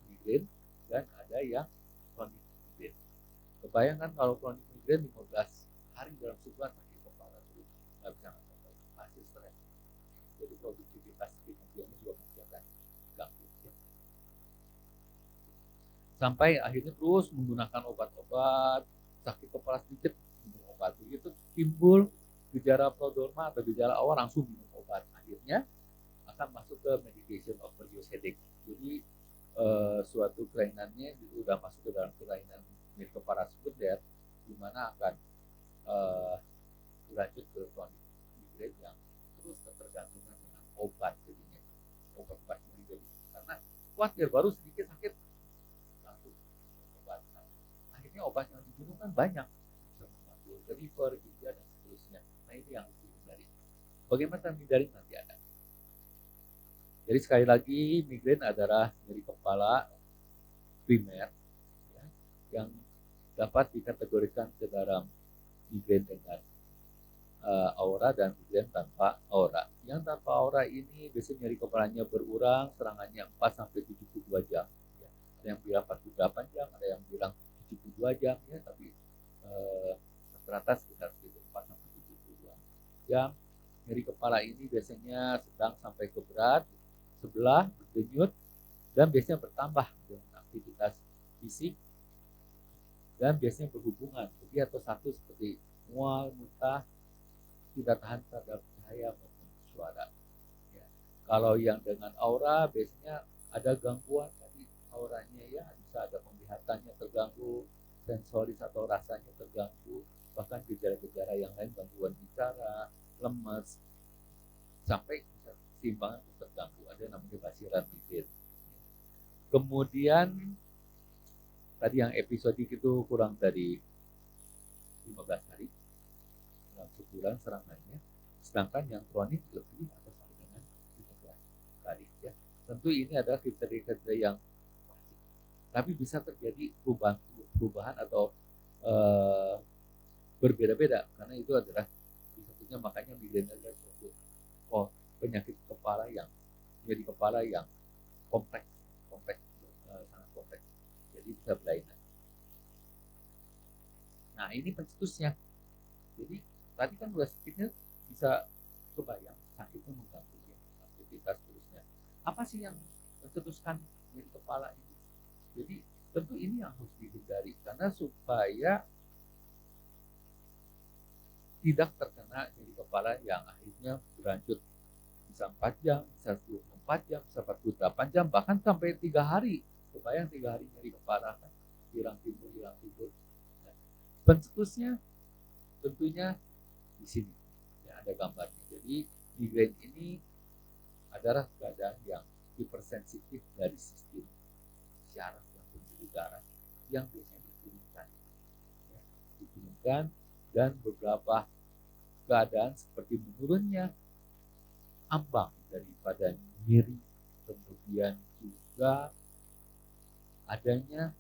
migrain, dan ada yang chronic migrain. Kebayangkan kalau chronic migrain 15 hari dalam sebulan sakit kepala terus nggak bisa ngapain, masih stres. Jadi produktivitas kemudiannya juga masih akan ganggu. Sampai akhirnya terus menggunakan obat-obat, sakit kepala sedikit minum obat, begitu timbul gejala prodroma atau gejala awal langsung minum obat, akhirnya akan masuk ke medication overuse headache. Jadi suatu kelainannya sudah masuk ke dalam kelainan nyeri kepala sekunder, di mana akan berlanjut ke chronic migrain yang terus ketergantungan dengan obat, jadinya obat-obat nyeri. Jadi karena khawatir baru sedikit sakit langsung obat. Akhirnya obat yang diminum kan banyak, bisa membantu liver, ginjal dan seterusnya. Nah ini yang harus dihindari. Bagaimana menghindari nanti ada. Jadi sekali lagi migrain adalah nyeri kepala primer, ya, yang dapat dikategorikan ke dalam migrain dengan aura dan migrain tanpa aura. Yang tanpa aura ini biasanya nyeri kepalanya berurang, serangannya 4 sampai 72 jam. Ya. Ada yang bilang 48 jam, ada yang bilang 72 jam, ya, tapi rata-rata sekitar 4 sampai 72 jam. Nyeri kepala ini biasanya sedang sampai ke berat, sebelah, berdenyut, dan biasanya bertambah dengan aktivitas fisik, dan biasanya berhubungan, jadi atau satu seperti mual, muntah, tidak tahan terhadap cahaya maupun suara. Ya. Kalau yang dengan aura biasanya ada gangguan tadi auranya, ya, bisa ada penglihatannya terganggu, sensoris atau rasanya terganggu, bahkan gejala-gejala yang lain, gangguan bicara, lemes, sampai keseimbangan terganggu, ada namanya basiran migrain. Kemudian tadi yang episodik itu kurang dari 15 hari dalam sebulan serangannya, sedangkan yang kronik lebih atau sama dengan 15 hari. Ya. Tentu ini adalah kriteria-kriteria yang klasik, tapi bisa terjadi perubahan atau berbeda-beda, karena itu adalah satunya, makanya migrain adalah suatu penyakit kepala yang nyeri kepala yang kompleks, sangat kompleks, jadi bisa berlainan. Nah ini pencetusnya. Jadi tadi kan udah sakitnya bisa kebayang, sakitnya mengganggu ya, aktivitas terusnya. Apa sih yang mencetuskan nyeri kepala ini? Jadi tentu ini yang harus dihindari, karena supaya tidak terkena nyeri kepala yang akhirnya berlanjut bisa 4 jam, bisa 24 jam, bisa 48 jam, bahkan sampai 3 hari. Kebayang 3 hari nyeri kepala kan, hilang timbul. Nah, pencetusnya tentunya di sini, ya, ada gambarnya. Jadi migrain ini adalah keadaan yang hipersensitif dari sistem syaraf dan pembuluh darah yang biasanya diturunkan, dan beberapa keadaan seperti menurunnya ambang daripada nyeri, kemudian juga adanya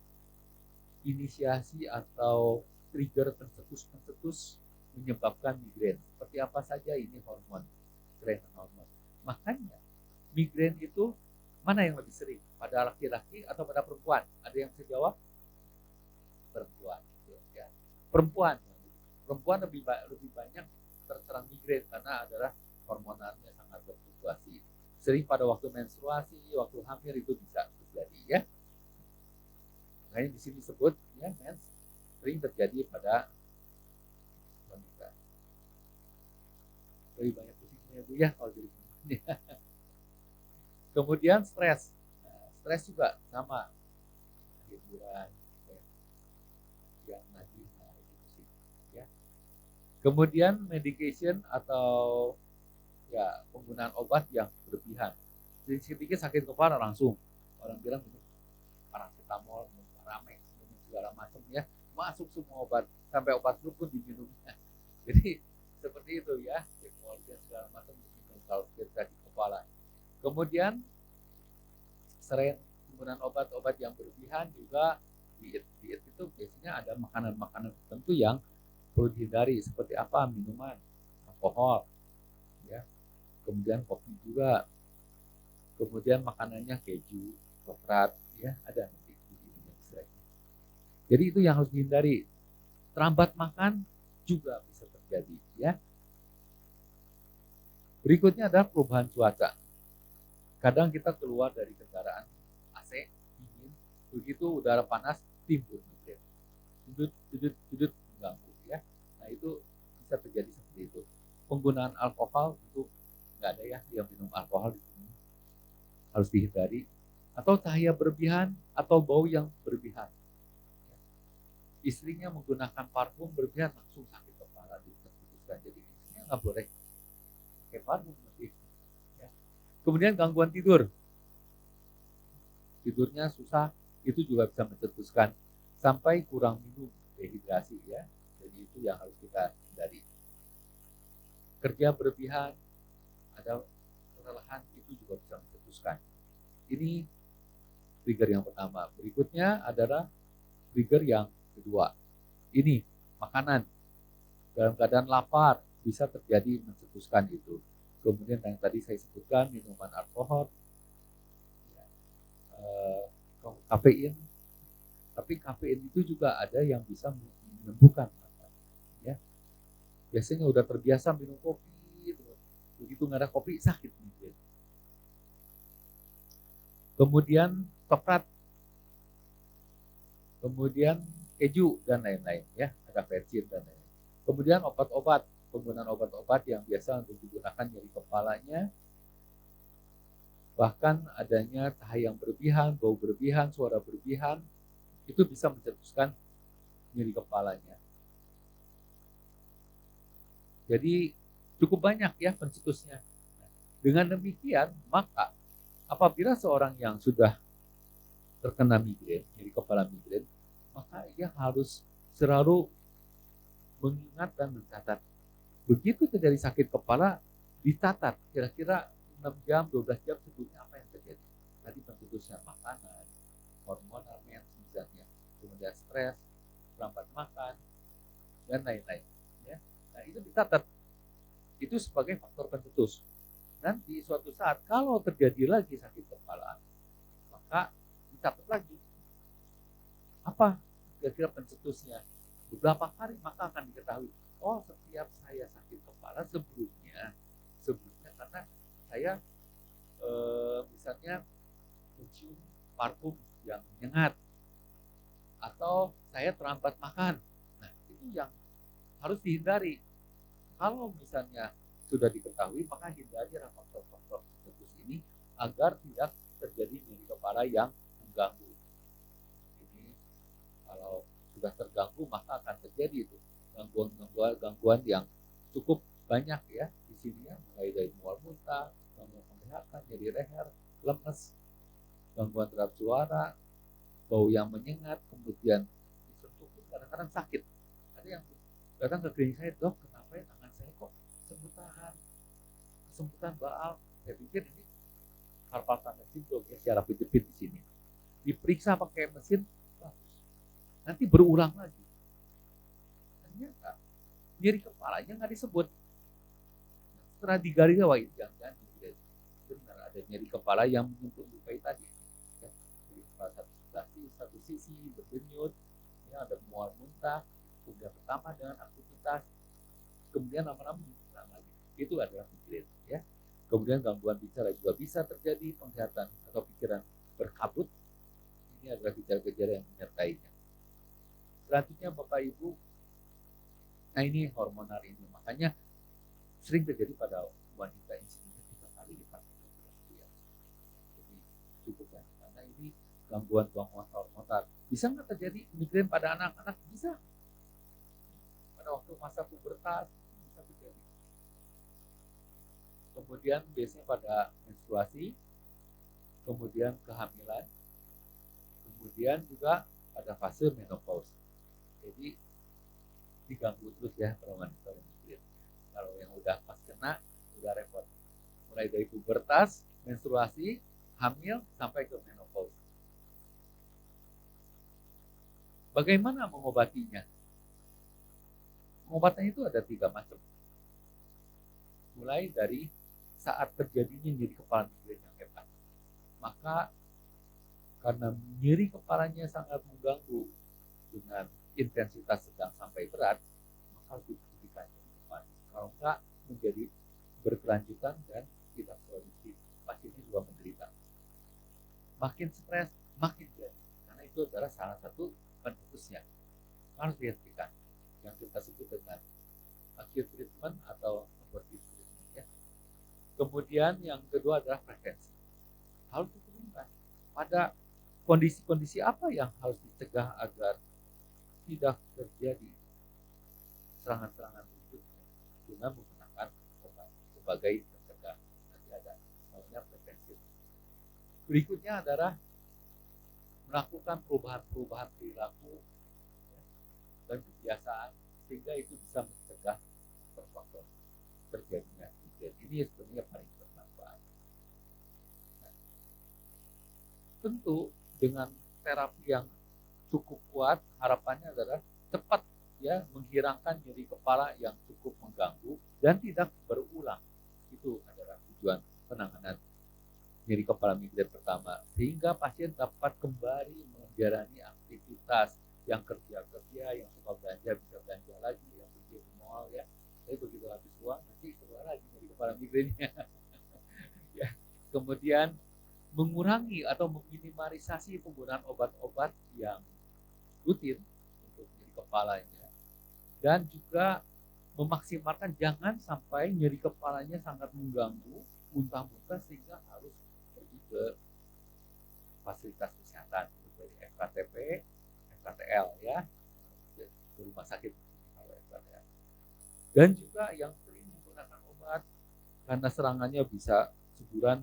inisiasi atau trigger pencetus-pencetus menyebabkan migrain. Seperti apa saja ini hormon, migrain hormon. Makanya migrain itu mana yang lebih sering? Pada laki-laki atau pada perempuan? Ada yang bisa jawab? Perempuan. Ya. Perempuan lebih banyak terserang migrain karena adalah hormonalnya sangat berfluktuasi. Sering pada waktu menstruasi, waktu hamil itu bisa terjadi ya. Makanya di sini disebut ya mens sering terjadi pada wanita. Lebih banyak pusingnya Bu ya kalau jadi perempuan. Kemudian stres. Nah, stres juga sama. Hiburan, yang lagi, nah, itu sih, ya. Kemudian medication atau ya penggunaan obat yang berlebihan. Sedikit sakit kepala langsung orang bilang minum paracetamol, Paramex, segala macam ya, masuk semua obat sampai obat flu pun diminumnya. Jadi seperti itu ya, kemudian segala macam diminum kalau sakit kepala. Kemudian selain penggunaan obat-obat yang berlebihan juga diet itu biasanya ada makanan-makanan tertentu yang perlu dihindari seperti apa, minuman, alkohol, ya, kemudian kopi juga, kemudian makanannya keju, coklat, ya ada nanti di istilahnya. Jadi itu yang harus dihindari. Terlambat makan juga bisa terjadi, ya. Berikutnya adalah perubahan cuaca. Kadang kita keluar dari kendaraan AC, dingin, begitu udara panas, timbul migrain. Sudut mengganggu ya. Nah itu bisa terjadi seperti itu. Penggunaan alkohol itu nggak ada ya yang minum alkohol di sini. Harus dihindari. Atau cahaya berlebihan atau bau yang berlebihan. Istrinya menggunakan parfum berlebihan langsung sakit kepala diputuskan. Jadi istrinya nggak boleh pakai parfum lebih. Ya. Kemudian gangguan tidur. Tidurnya susah, itu juga bisa mencetuskan sampai kurang minum, dehidrasi ya. Jadi itu yang harus kita hindari. Kerja berlebihan, ada kelelahan, itu juga bisa mencetuskan. Ini trigger yang pertama. Berikutnya adalah trigger yang kedua. Ini makanan dalam keadaan lapar bisa terjadi mencetuskan itu. Kemudian yang tadi saya sebutkan minuman alkohol, kafein, tapi kafein itu juga ada yang bisa menyembuhkan, ya. Biasanya udah terbiasa minum kopi, begitu nggak ada kopi sakit migrain. Kemudian coklat, kemudian keju dan lain-lain, ya, ada percin dan lain-lain. Kemudian obat-obat, penggunaan obat-obat yang biasa untuk digunakan nyeri kepalanya. Bahkan adanya cahaya yang berlebihan, bau berlebihan, suara berlebihan, itu bisa mencetuskan nyeri kepalanya. Jadi cukup banyak ya pencetusnya. Dengan demikian, maka apabila seorang yang sudah terkena migrain, nyeri kepala migrain, maka ia harus selalu mengingat dan mencatat. Begitu terjadi sakit kepala, dicatat kira-kira 6 jam, 12 jam sebelumnya apa yang terjadi. Tadi pencetusnya makanan, hormonal misalnya, kemudian stres, terlambat makan, dan lain-lain. Ya. Nah itu dicatat. Itu sebagai faktor pencetus. Nanti suatu saat kalau terjadi lagi sakit kepala, maka dicatat lagi. Apa kira-kira pencetusnya? Beberapa hari maka akan diketahui. Oh setiap saya sakit kepala sebelumnya karena saya misalnya mencium parfum yang menyengat atau saya terlambat makan. Nah itu yang harus dihindari. Kalau misalnya sudah diketahui maka hindari faktor-faktor pencetus ini agar tidak terjadi nyeri kepala yang mengganggu. Ini kalau sudah terganggu maka akan terjadi itu gangguan yang cukup banyak ya di sini ya, mulai dari mual muntah, gangguan penglihatan, nyeri leher, lemes, gangguan terhadap suara, bau yang menyengat, kemudian disentuh pun kadang-kadang sakit. Ada yang datang ke klinik saya, dok, kenapa ya tangan saya kok kesembutan baal? Saya pikir ini carpal tunnel syndrome ya, syaraf kejepit di sini. Diperiksa pakai mesin, bagus. Nanti berulang lagi. ternyata nyeri kepalanya nggak disebut. Setelah digali, wah ini jangan-jangan benar ada nyeri kepala yang menyentuh lukai tadi. Ya. Jadi kepala satu sisi berdenyut, ya, ada mual muntah, kemudian pertama dengan aktivitas, kemudian lama-lama hilang lagi. Itu adalah migrain. Ya. Kemudian gangguan bicara juga bisa terjadi, penglihatan atau pikiran berkabut. Ini adalah gejala-gejala yang menyertainya. Selanjutnya Bapak Ibu, nah ini hormonal ini, makanya sering terjadi pada wanita insulinnya 3 kali lipat. Jadi cukup ya, karena ini gangguan hormonal. Bisa nggak terjadi migrain pada anak-anak? Bisa. Pada waktu masa pubertas bisa terjadi. Kemudian biasanya pada menstruasi, kemudian kehamilan, kemudian juga pada fase menopause. Jadi diganggu terus ya perawan migrain. Kalau yang udah pas kena udah repot. Mulai dari pubertas, menstruasi, hamil sampai ke menopause. Bagaimana mengobatinya? Pengobatannya itu ada 3 macam. Mulai dari saat terjadinya nyeri kepala migrain yang hebat. Maka karena nyeri kepalanya sangat mengganggu dengan intensitas sedang sampai berat, maka harus diberikan nyeri kepala. Kalau enggak menjadi berkelanjutan dan tidak produktif. Pasiennya juga menderita. Makin stres, makin jadi. Karena itu adalah salah satu penelusnya. Harus dihentikan. Yang kita sebut dengan acute treatment atau abortive treatment. Ya. Kemudian yang kedua adalah prevensi. Harus diturunkan. Pada kondisi-kondisi apa yang harus dicegah agar tidak terjadi serangan-serangan berikutnya dengan menggunakan obat sebagai pencegah. Nanti ada namanya preventif. Berikutnya adalah melakukan perubahan-perubahan perilaku ya, dan kebiasaan sehingga itu bisa mencegah faktor terjadinya migrain. Ini sebenarnya paling bermanfaat. Nah, tentu dengan terapi yang cukup kuat, harapannya adalah cepat ya menghilangkan nyeri kepala yang cukup mengganggu dan tidak berulang. Itu adalah tujuan penanganan nyeri kepala migrain pertama, sehingga pasien dapat kembali menjalani aktivitas yang kerja, yang suka belanja bisa belanja lagi, yang pergi ke mall ya. Tapi begitu habis uang nanti keluar lagi nyeri kepala migrainnya. Ya. Kemudian mengurangi atau meminimalisasi penggunaan obat-obat yang rutin untuk nyeri kepalanya, dan juga memaksimalkan jangan sampai nyeri kepalanya sangat mengganggu, muntah-muntah sehingga harus pergi ke fasilitas kesehatan seperti FKTP, FKTL ya, ke rumah sakit kalau FKTL. Dan juga yang sering menggunakan obat karena serangannya bisa sebulan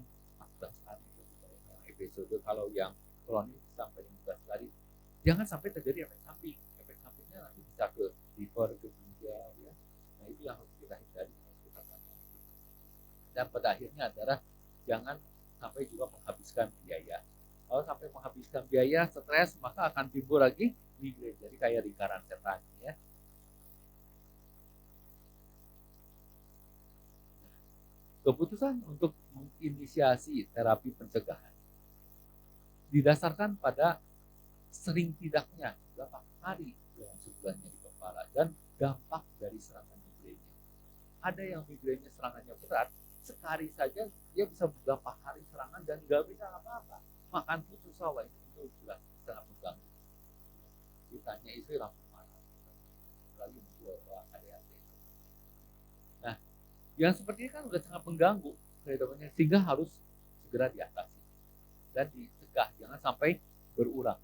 14 kali episode, kalau yang kronis sampai 15 kali. Jangan sampai terjadi efek samping. Efek sampingnya nanti bisa ke liver, ke ginjal ya. Nah itu yang harus kita hindari, harus kita tangani. Dan pada akhirnya adalah jangan sampai juga menghabiskan biaya. Kalau sampai menghabiskan biaya, stres, maka akan timbul lagi migrain. Jadi kayak lingkaran setan ya. Keputusan untuk menginisiasi terapi pencegahan didasarkan pada sering tidaknya berapa kali dalam sebulan nyeri kepala dan dampak dari serangan migrainnya. Ada yang migrainnya serangannya berat, sekali saja dia bisa beberapa hari serangan dan nggak bisa apa-apa. Makan pun susah, wah itu sudah sangat mengganggu. Ditanya istri langsung marah, lagi membuat ADHD. Nah, yang seperti ini kan sudah sangat mengganggu kehidupannya, sehingga harus segera diatasi dan dicegah, jangan sampai berulang.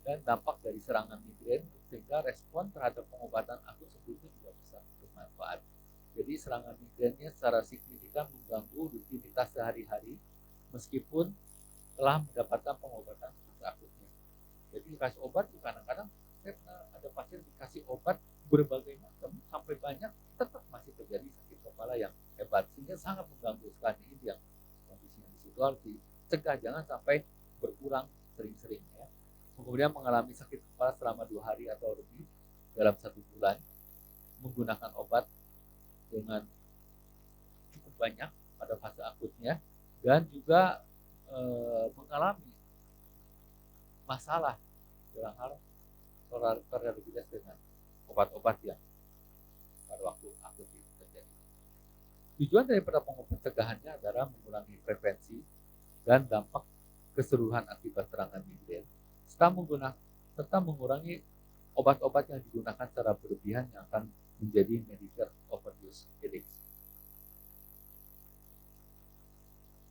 Dan dampak dari serangan migrain sehingga respon terhadap pengobatan akut sebelumnya juga bisa bermanfaat. Jadi serangan migrainnya secara signifikan mengganggu rutinitas sehari-hari meskipun telah mendapatkan pengobatan akutnya. Jadi dikasih obat, kadang-kadang saya pernah ada pasien dikasih obat berbagai macam sampai banyak, tetap masih terjadi sakit kepala yang hebat sehingga sangat mengganggu sekali. Ini yang kondisinya di situ harus dicegah, jangan sampai berulang sering-sering ya. Kemudian mengalami sakit kepala selama 2 hari atau lebih, dalam 1 bulan menggunakan obat dengan cukup banyak pada fase akutnya, dan juga mengalami masalah dalam hal tolerabilitas dengan obat-obat yang pada waktu akut itu terjadi. Tujuan daripada pencegahannya adalah mengurangi prevensi dan dampak keseluruhan akibat serangan migrain, serta mengurangi obat-obat yang digunakan secara berlebihan yang akan menjadi Medicare overuse headache.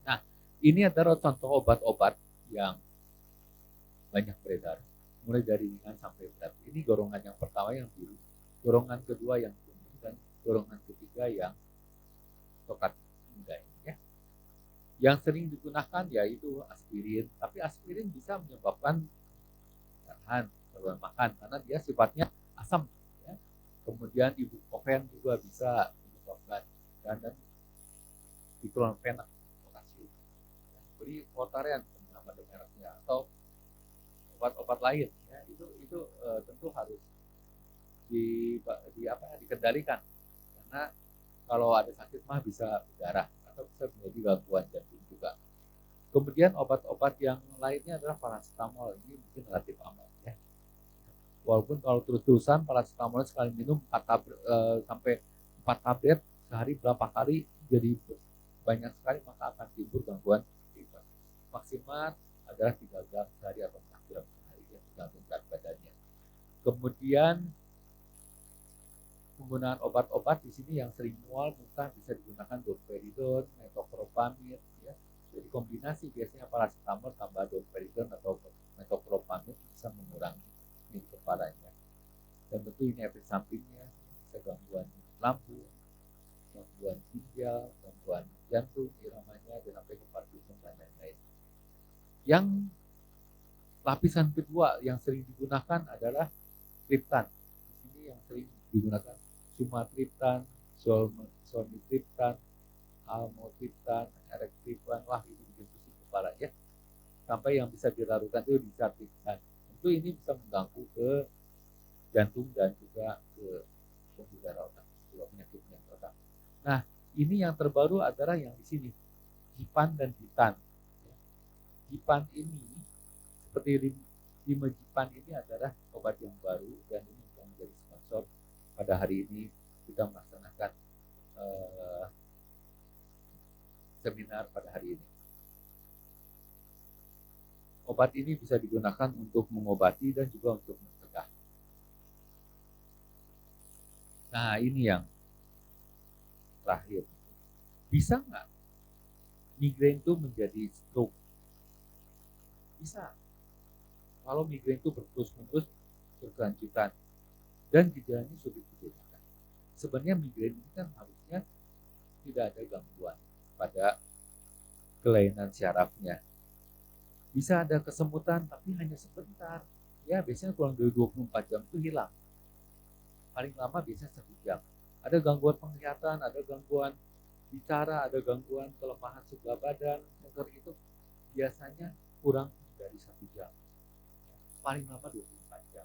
Nah, ini adalah contoh obat-obat yang banyak beredar, mulai dari ringan sampai berat. Ini golongan yang pertama yang biru, golongan kedua yang kuning, dan golongan ketiga yang coklat muda ini ya. Yang sering digunakan yaitu aspirin, tapi aspirin bisa menyebabkan perdarahan, saluran makan karena dia sifatnya asam ya. Kemudian ibuprofen juga bisa menyebabkan dan diklorpenak potasium. Beri Voltaren nama mereknya atau obat-obat lain ya, itu tentu harus dikendalikan karena kalau ada sakit mah bisa berdarah atau bisa menjadi gangguan jantung juga. Kemudian obat-obat yang lainnya adalah paracetamol, ini mungkin relatif aman ya. Walaupun kalau terus-terusan paracetamol sekali minum 4 sampai 4 tablet sehari berapa kali jadi banyak sekali, maka akan timbul gangguan maksimal adalah 3 gram sehari atau 4 gram sehari ya, tergantung berat badannya. Kemudian penggunaan obat-obat di sini yang sering mual muntah bisa digunakan domperidone, metoclopramid ya. Jadi kombinasi biasanya paracetamol tambah domperidone atau metoclopramid bisa mengurangi nyeri kepalanya. Dan tentu ini efek sampingnya bisa gangguan lambung, gangguan ginjal, gangguan jantung, iramanya, dan sampai ke Parkinson dan lain-lain. Yang lapisan kedua yang sering digunakan adalah triptan. Di sini yang sering digunakan sumatriptan, zolmitriptan, almotriptan, erektriptan, wah ini bikin pusing kepala ya. Sampai yang bisa dilarutkan itu disatriptan. Tentu ini bisa mengganggu ke jantung dan juga ke pembuluh darah otak, juga penyakit otak. Nah, ini yang terbaru adalah yang di sini, Gipan dan Ditan. Gipan ini seperti Rimegipan ini adalah obat yang baru dan ini yang menjadi sponsor pada hari ini kita melaksanakan seminar pada hari ini. Obat ini bisa digunakan untuk mengobati dan juga untuk mencegah. Nah, ini yang terakhir. Bisa nggak migrain itu menjadi stroke? Bisa. Kalau migrain itu berterus-menerus berkelanjutan dan gejalanya sulit dibedakan. Sebenarnya migrain ini kan harusnya tidak ada gangguan pada kelainan syarafnya. Bisa ada kesemutan tapi hanya sebentar. Ya, biasanya kurang dari 24 jam itu hilang. Paling lama biasanya 1 jam. Ada gangguan penglihatan, ada gangguan bicara, ada gangguan kelemahan sebelah badan. Yang itu biasanya kurang dari 1 jam. Paling lama 24 jam.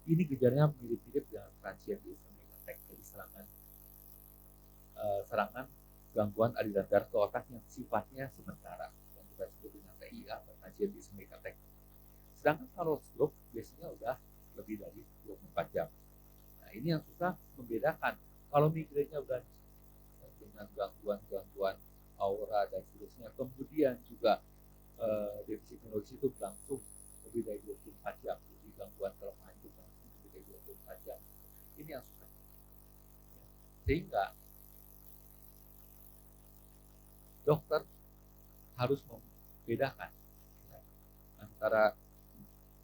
Ini gejalanya mirip-mirip dengan transient ischemic attack, jadi serangan gangguan aliran darah ke otak yang sifatnya sementara, yang kita sebut dengan TIA atau transient ischemic attack. Sedangkan kalau stroke biasanya udah lebih dari 24 jam. Nah, ini yang susah membedakan. Kalau migrainnya udah dengan gangguan-gangguan aura dan seterusnya, kemudian juga defisit neurologis itu berlangsung lebih dari 24 jam, jadi gangguan kelemahan itu berlangsung lebih dari 24 jam. Ini yang susah. Sehingga dokter harus membedakan ya, antara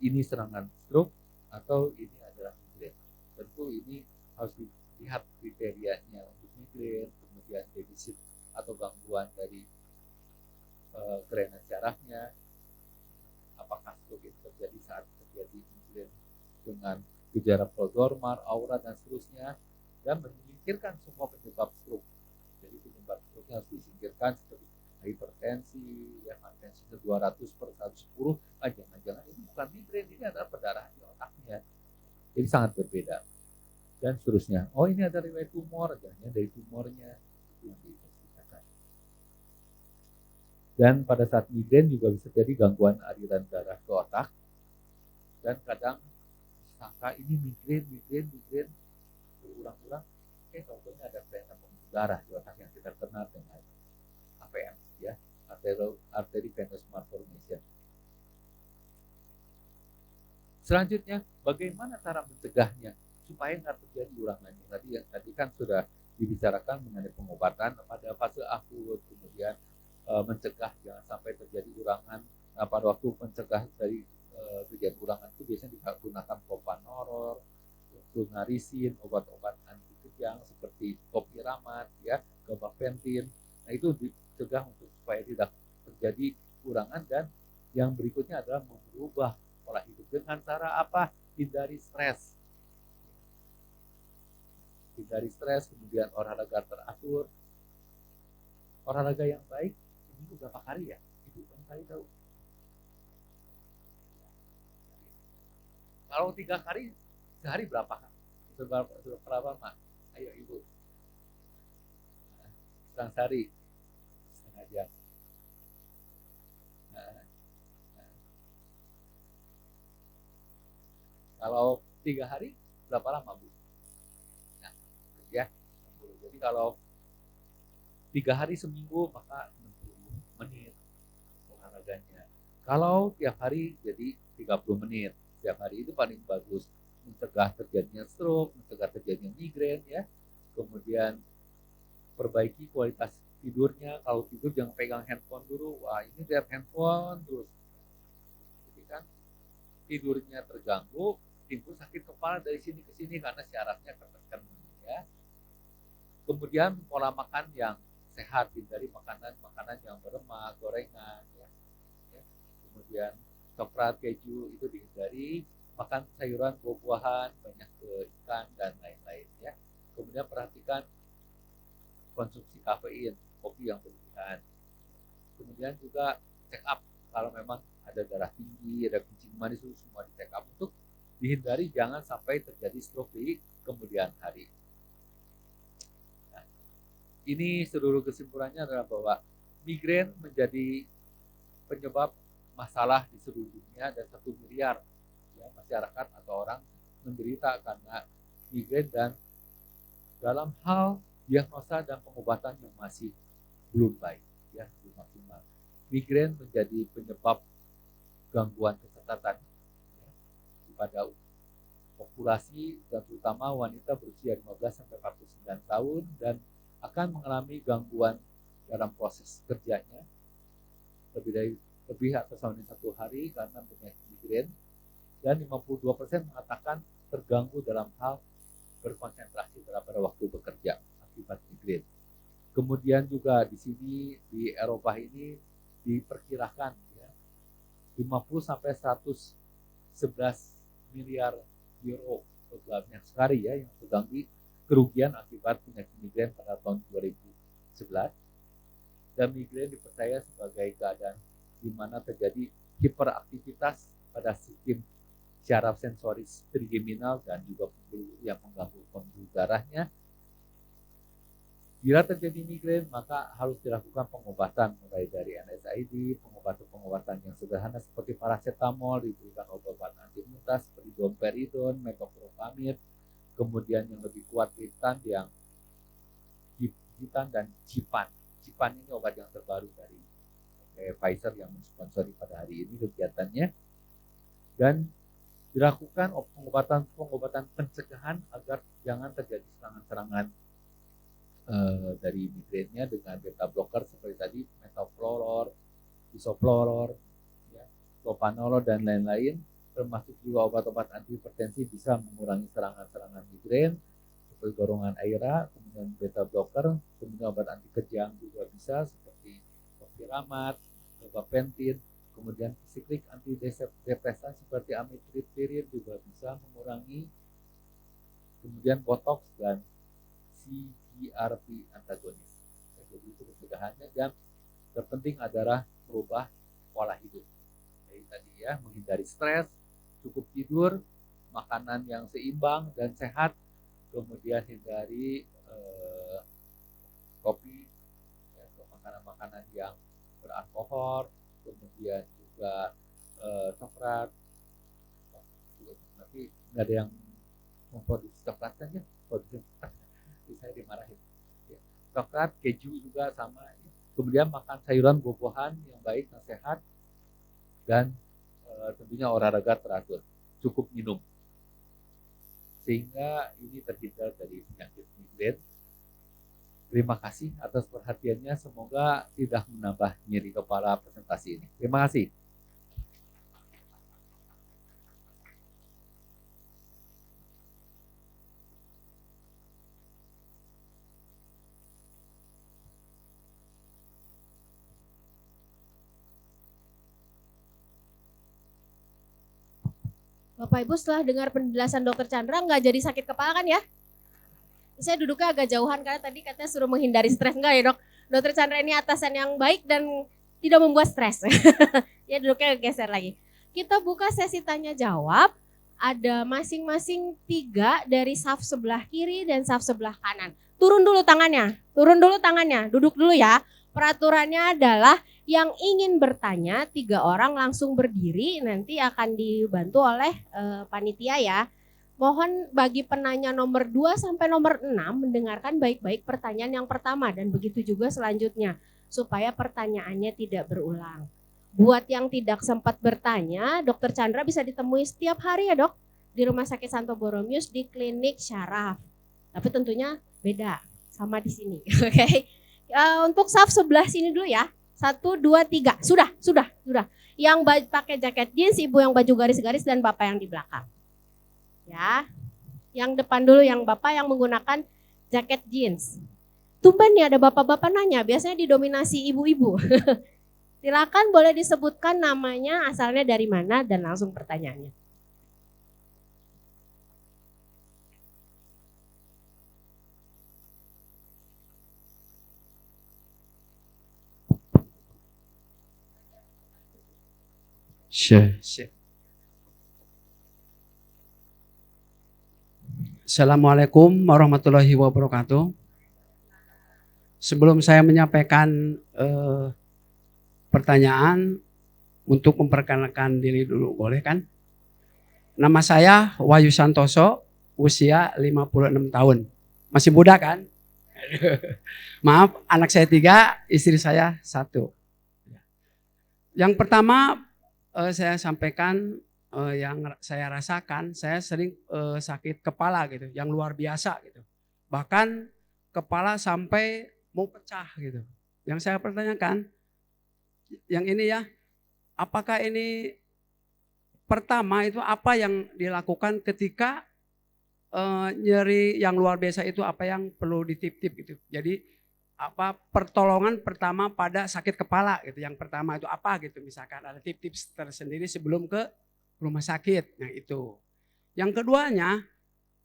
ini serangan stroke atau ini adalah migrain. Tentu ini harus dilihat kriterianya untuk migrain, kemudian defisit atau gangguan dari kelainan syarafnya, apakah stroke itu terjadi saat terjadi migrain dengan gejala prodromal, aura dan seterusnya, dan menyingkirkan semua penyebab stroke. Jadi penyebab stroke harus disingkirkan seperti hipertensi, ya tensinya 200/110, jangan-jangan ini bukan migrain, ini adalah perdarahan di otaknya. Jadi sangat berbeda. Dan seterusnya. Oh, ini ada riwayat tumor, jangan dari tumornya itu yang diinvestigasikan. Dan pada saat migrain juga bisa jadi gangguan aliran darah ke otak. Dan kadang disangka ini migrain berulang-ulang. Contohnya ada kelainan pembuluh darah di otak yang kita kenal dengan AVM, ya, artery venous malformation. Selanjutnya, bagaimana cara mencegahnya supaya nggak terjadi ulangannya? Tadi kan sudah dibicarakan mengenai pengobatan pada fase akut, kemudian mencegah jangan sampai terjadi ulangan. Nah, pada waktu mencegah dari terjadi ulangan itu biasanya digunakan propanolol, flunarisin, obat-obat anti kejang seperti topiramat, ya, gabapentin. Nah, itu dicegah untuk supaya tidak terjadi ulangan. Dan yang berikutnya adalah mengubah pola hidup dengan cara apa? Hindari stres, kemudian olahraga teratur. Olahraga yang baik seminggu berapa kali ya? Itu yang kali tahu. Kalau 3 kali sehari berapa? Berapa mak? Ayo ibu. Setengah sehari, setengah jam. Kalau 3 hari berapa lama bu? Nah, ya. Jadi kalau 3 hari seminggu maka 60 menit olahraganya. Kalau tiap hari jadi 30 menit. Tiap hari itu paling bagus, mencegah terjadinya stroke, mencegah terjadinya migrain, ya. Kemudian perbaiki kualitas tidurnya. Kalau tidur jangan pegang handphone dulu. Wah, ini lihat handphone terus. Jadi kan tidurnya terganggu, timbul sakit kepala dari sini ke sini karena syarafnya ketekan, ya. Kemudian pola makan yang sehat, hindari makanan yang berlemak, gorengan, ya. Kemudian coklat, keju itu dihindari, makan sayuran, buah-buahan, banyak ikan dan lain-lain, ya. Kemudian perhatikan konsumsi kafein, kopi yang berlebihan. Kemudian juga check up kalau memang ada darah tinggi, ada kencing manis, itu semua di check up untuk dihindari jangan sampai terjadi stroke di kemudian hari. Nah, ini seluruh kesimpulannya adalah bahwa migrain menjadi penyebab masalah di seluruh dunia dan 1 miliar, ya, masyarakat atau orang menderita karena migrain, dan dalam hal diagnosa dan pengobatan yang masih belum baik, ya, belum maksimal. Migrain menjadi penyebab gangguan kesehatan, ya, pada populasi dan terutama wanita berusia 15 sampai 49 tahun dan akan mengalami gangguan dalam proses kerjanya lebih atau sampai 1 hari karena penyakit migrain, dan 52% mengatakan terganggu dalam hal berkonsentrasi pada waktu bekerja akibat migrain. Kemudian juga di sini di Eropa ini diperkirakan, ya, 50 sampai 111 miliar euro banyak sekali, ya, yang terganggu kerugian akibat penyakit migrain pada tahun 2011. Dan migrain dipercaya sebagai keadaan di mana terjadi hiperaktivitas pada sistem syaraf sensoris trigeminal dan juga yang mengganggu pembuluh darahnya. Bila terjadi migrain, maka harus dilakukan pengobatan mulai dari NSAID, pengobatan yang sederhana seperti paracetamol, diberikan obat anti muntah seperti domperidon, metoclopramid, kemudian yang lebih kuat Triptan, yang Gitan dan Cipan. Cipan ini obat yang terbaru dari Pfizer yang mensponsori pada hari ini kegiatannya, dan dilakukan pengobatan pencegahan agar jangan terjadi serangan-serangan dari migrainnya dengan beta blocker seperti tadi metoprolol, bisoprolol, ya, propanolol dan lain-lain, termasuk juga obat-obat antihipertensi bisa mengurangi serangan-serangan migrain seperti golongan AIRA, kemudian beta blocker, kemudian obat anti kejang juga bisa seperti topiramat, gabapentin, kemudian siklik antidepresan seperti amitriptyline juga bisa mengurangi, kemudian botox dan CGRP antagonis. Jadi itu pencegahannya, dan terpenting adalah merubah pola hidup. Jadi tadi, ya, menghindari stres, cukup tidur, makanan yang seimbang dan sehat, kemudian hindari kopi, ya, makanan-makanan yang beralkohol, kemudian juga coklat. Tapi nggak ada yang memproduksi coklat kan ya, produksi coklat. Jadi saya dimarahin. Ya. Coklat, keju juga sama. Ya. Kemudian makan sayuran, buah-buahan yang baik dan sehat, dan tentunya olahraga teratur, cukup minum, sehingga ini terhindar dari penyakit migrain. Terima kasih atas perhatiannya, semoga tidak menambah nyeri kepala presentasi ini. Terima kasih. Bapak Ibu setelah dengar penjelasan Dokter Chandra nggak jadi sakit kepala kan ya? Saya duduknya agak jauhan karena tadi katanya suruh menghindari stres, enggak ya dok? Dokter Chandra ini atasan yang baik dan tidak membuat stres. Ya duduknya geser lagi. Kita buka sesi tanya jawab. Ada masing-masing 3 dari saf sebelah kiri dan saf sebelah kanan. Turun dulu tangannya, duduk dulu ya. Peraturannya adalah yang ingin bertanya 3 orang langsung berdiri, nanti akan dibantu oleh panitia ya. Mohon bagi penanya nomor 2 sampai nomor 6 mendengarkan baik-baik pertanyaan yang pertama dan begitu juga selanjutnya supaya pertanyaannya tidak berulang. Buat yang tidak sempat bertanya, Dokter Chandra bisa ditemui setiap hari ya dok di Rumah Sakit Santo Borromeus di Klinik Syaraf. Tapi tentunya beda sama di sini. Oke. Untuk saf sebelah sini dulu ya. 1, 2, 3. Sudah. Yang pakai jaket jeans, ibu yang baju garis-garis dan bapak yang di belakang. Ya. Yang depan dulu yang bapak yang menggunakan jaket jeans. Tumben nih ada bapak-bapak nanya, biasanya didominasi ibu-ibu. Silakan boleh disebutkan namanya, asalnya dari mana dan langsung pertanyaannya. Assalamualaikum warahmatullahi wabarakatuh. Sebelum saya menyampaikan pertanyaan, untuk memperkenalkan diri dulu, boleh kan? Nama saya Wahyu Santoso, usia 56 tahun. Masih muda kan? Maaf, anak saya 3, istri saya 1. Yang pertama saya sampaikan yang saya rasakan, saya sering sakit kepala gitu, yang luar biasa gitu. Bahkan kepala sampai mau pecah gitu. Yang saya pertanyakan, yang ini ya, apakah ini pertama itu apa yang dilakukan ketika nyeri yang luar biasa itu, apa yang perlu ditip-tip gitu. Jadi apa pertolongan pertama pada sakit kepala gitu. Yang pertama itu apa gitu, misalkan ada tips-tips tersendiri sebelum ke rumah sakit. Nah itu. Yang keduanya,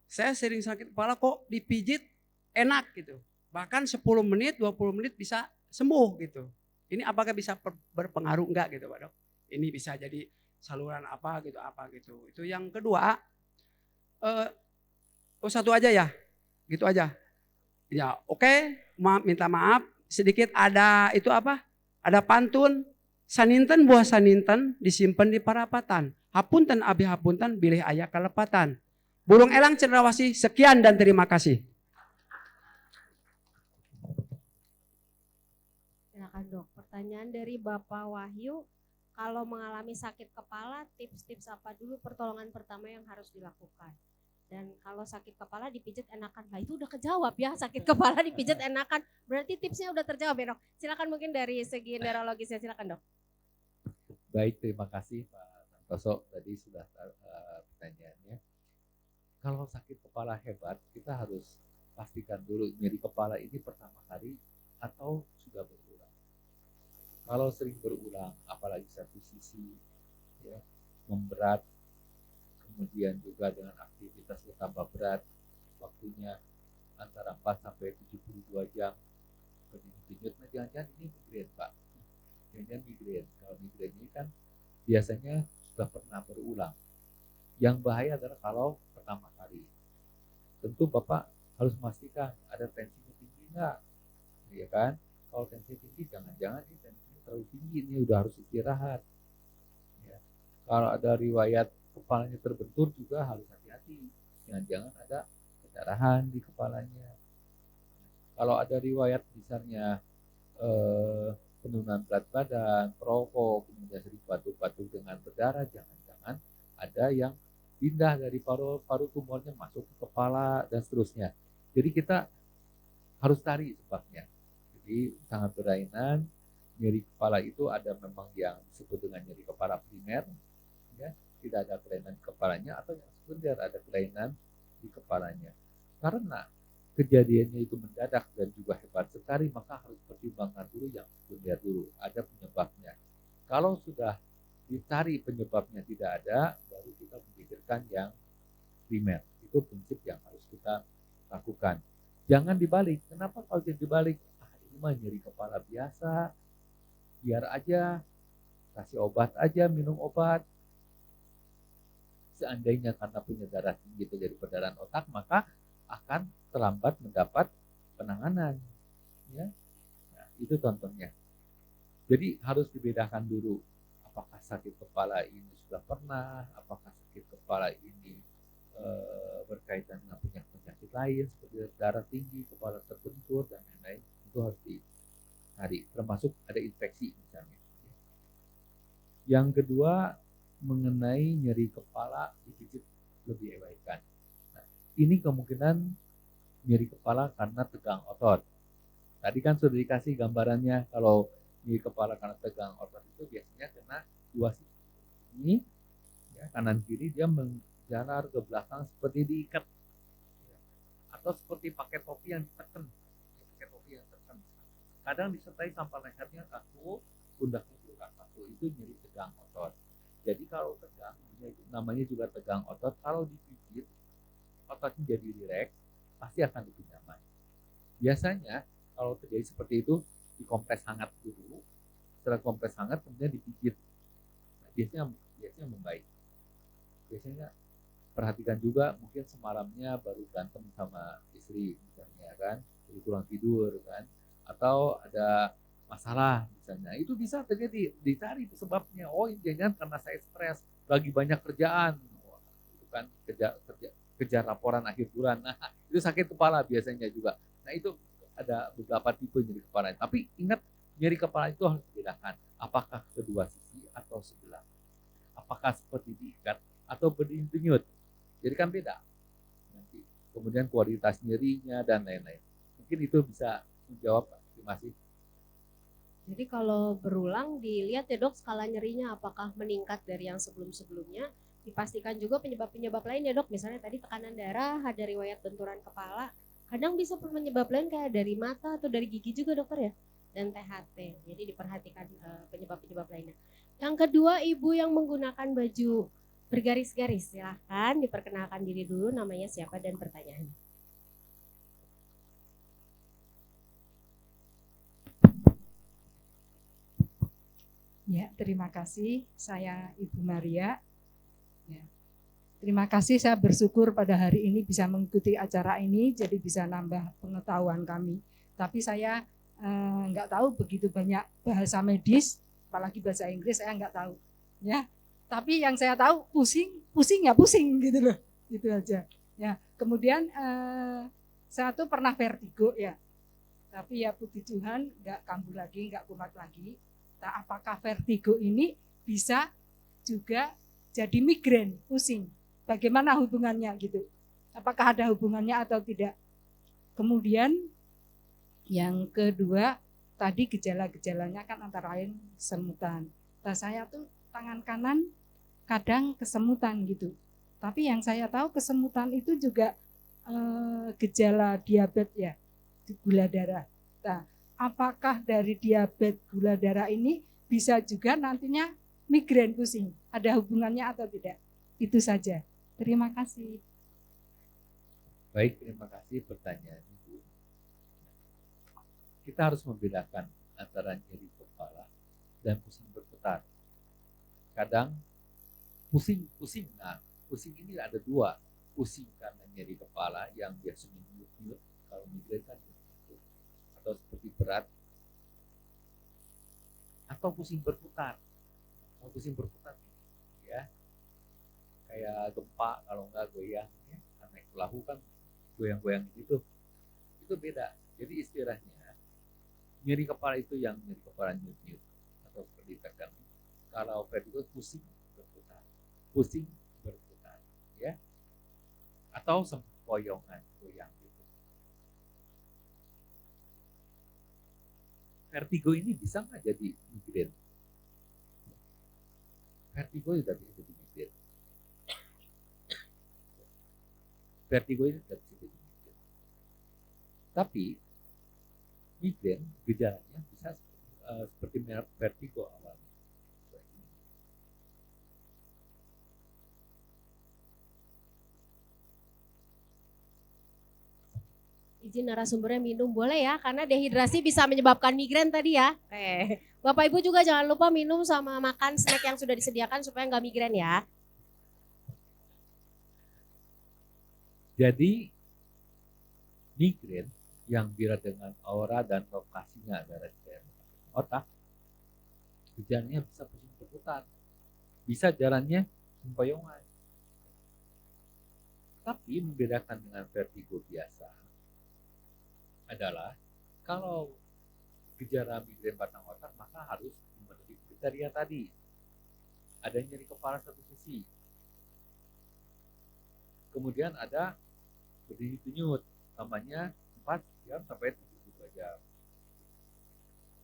saya sering sakit kepala kok dipijit enak gitu. Bahkan 10 menit, 20 menit bisa sembuh gitu. Ini apakah bisa berpengaruh enggak gitu Pak Dok? Ini bisa jadi saluran apa gitu. Itu yang kedua. Satu aja ya, gitu aja. Ya oke, minta maaf sedikit, ada itu apa? Ada pantun, saninten buah saninten disimpan di parapatan. Hapunten abi hapunten bilih aya kalepatan. Burung elang cendrawasih, sekian dan terima kasih. Silakan dok, pertanyaan dari Bapak Wahyu, kalau mengalami sakit kepala, tips-tips apa dulu pertolongan pertama yang harus dilakukan? Dan kalau sakit kepala dipijat enakan, nah itu udah kejawab ya, sakit kepala dipijat enakan, berarti tipsnya udah terjawab ya dok. Silakan mungkin dari segi neurologisnya, silakan dok. Baik, terima kasih Pak Santoso, tadi sudah pertanyaannya. Kalau sakit kepala hebat, kita harus pastikan dulu nyeri kepala ini pertama kali atau sudah berulang. Kalau sering berulang, apalagi satu sisi ya, memberat, kemudian juga dengan aktivitas bertambah berat, waktunya antara 4 sampai 72 jam berdenyut-denyut, nah jangan-jangan ini migrain Pak. Jangan-jangan migrain. Kalau migrain ini kan biasanya sudah pernah berulang. Yang bahaya adalah kalau pertama kali. Tentu Bapak harus memastikan ada tensinya tinggi enggak, ya kan? Kalau tensi tinggi, jangan-jangan ini tensinya terlalu tinggi, ini udah harus istirahat. Ya. Kalau ada riwayat kepalanya terbentur juga harus hati-hati, jangan-jangan ada pendarahan di kepalanya. Kalau ada riwayat misalnya penurunan berat badan, perokok, kemudian sering batuk-batuk dengan berdarah, jangan-jangan ada yang pindah dari paru-paru tumornya masuk ke kepala dan seterusnya. Jadi kita harus cari sebabnya. Jadi sangat berlainan. Nyeri kepala itu ada memang yang disebut dengan nyeri kepala primer, ya, tidak ada kelainan di kepalanya, atau yang sekunder ada kelainan di kepalanya. Karena kejadiannya itu mendadak dan juga hebat sekali, maka harus pertimbangkan dulu yang sekunder dulu, ada penyebabnya. Kalau sudah dicari penyebabnya tidak ada, baru kita memikirkan yang primer. Itu prinsip yang harus kita lakukan. Jangan dibalik. Kenapa kalau dibalik? Ini mah nyeri kepala biasa, biar aja, kasih obat aja, minum obat. Seandainya karena punya darah tinggi terjadi perdarahan otak, maka akan terlambat mendapat penanganan. Ya, nah, itu contohnya. Jadi harus dibedakan dulu, apakah sakit kepala ini sudah pernah, apakah sakit kepala ini berkaitan dengan penyakit lain seperti darah tinggi, kepala terbentur, dan lain-lain. Itu harus dicari, termasuk ada infeksi misalnya. Yang kedua, mengenai nyeri kepala dipijit lebih baikkan. Nah, ini kemungkinan nyeri kepala karena tegang otot. Tadi kan sudah dikasih gambarannya, kalau nyeri kepala karena tegang otot itu biasanya kena dua sisi. Ini ya, kanan kiri dia menjalar ke belakang seperti diikat, ya. Atau seperti pakai topi yang ditekan. Pakai topi yang ditekan. Kadang disertai sampai lehernya kaku, pundaknya juga kaku. Itu nyeri tegang otot. Jadi kalau tegang, namanya juga tegang otot, kalau dipijit ototnya jadi rileks, pasti akan lebih nyaman. Biasanya kalau terjadi seperti itu, dikompres hangat dulu. Setelah kompres hangat kemudian dipijit. Nah, biasanya membaik. Biasanya perhatikan juga, mungkin semalamnya baru berantem sama istri misalnya kan, jadi kurang tidur kan, atau ada masalah misalnya, itu bisa terjadi, dicari sebabnya. Oh, jangan karena saya stres, lagi banyak kerjaan, itu kan kejar laporan akhir bulan. Nah, itu sakit kepala biasanya juga. Nah, itu ada beberapa tipe nyeri kepala. Tapi ingat, nyeri kepala itu harus dibedakan, apakah kedua sisi atau sebelah, apakah seperti diikat atau berdenyut. Jadi kan beda. Nanti kemudian kualitas nyerinya dan lain-lain. Mungkin itu bisa menjawab. Terima kasih. Jadi kalau berulang dilihat ya dok, skala nyerinya apakah meningkat dari yang sebelum-sebelumnya. Dipastikan juga penyebab-penyebab lain ya dok, misalnya tadi tekanan darah, ada riwayat benturan kepala. Kadang bisa penyebab lain kayak dari mata atau dari gigi juga dokter ya, dan THT. Jadi diperhatikan penyebab-penyebab lainnya. Yang kedua, ibu yang menggunakan baju bergaris-garis, silahkan diperkenalkan diri dulu, namanya siapa dan pertanyaannya. Ya, terima kasih. Saya Ibu Maria. Ya. Terima kasih, saya bersyukur pada hari ini bisa mengikuti acara ini, jadi bisa nambah pengetahuan kami. Tapi saya nggak tahu begitu banyak bahasa medis, apalagi bahasa Inggris saya nggak tahu. Ya, tapi yang saya tahu pusing ya pusing gitu loh, gitu aja. Ya, kemudian saya tuh pernah vertigo ya, tapi ya puji Tuhan nggak kambuh lagi, nggak kumat lagi. Nah, apakah vertigo ini bisa juga jadi migrain, pusing? Bagaimana hubungannya gitu? Apakah ada hubungannya atau tidak? Kemudian yang kedua, tadi gejala-gejalanya kan antara lain semutan. Nah, saya tuh tangan kanan kadang kesemutan gitu. Tapi yang saya tahu kesemutan itu juga gejala diabetes ya, gula darah. Nah, apakah dari diabetes gula darah ini bisa juga nantinya migrain pusing? Ada hubungannya atau tidak? Itu saja. Terima kasih. Baik, terima kasih pertanyaan Ibu. Kita harus membedakan antara nyeri kepala dan pusing berputar. Kadang pusing, nah Pusing ini ada dua, pusing karena nyeri kepala yang biasanya nyut-nyut, kalau migrain kan nyut-nyut, atau seperti berat, atau pusing berputar. Kalau pusing berputar, ya, kayak gempa kalau nggak goyang, ya, naik perahu kan goyang-goyang gitu, itu beda. Jadi istilahnya nyeri kepala itu yang nyeri kepala nyut-nyut atau seperti tekan. Kalau vertigo pusing berputar, ya, atau sempoyongan goyang gitu. Vertigo ini bisa nggak jadi migrain? Vertigo juga bisa jadi migrain. Vertigo ini tidak bisa jadi migrain. Tapi migrain gejalanya bisa seperti vertigo awalnya. Izin narasumbernya minum boleh ya, karena dehidrasi bisa menyebabkan migrain tadi ya. Bapak Ibu juga jangan lupa minum sama makan snack yang sudah disediakan supaya nggak migrain ya. Jadi migrain yang bila dengan aura dan lokasinya adalah di otak, gejalanya bisa pusing berputar, bisa jalannya sempoyongan. Tapi membedakan dengan vertigo biasa adalah kalau gejala migrain batang otak maka harus memenuhi kriteria tadi. Ada nyeri kepala satu sisi, kemudian ada berdenyut-denyut, namanya 4 jam sampai 72 jam.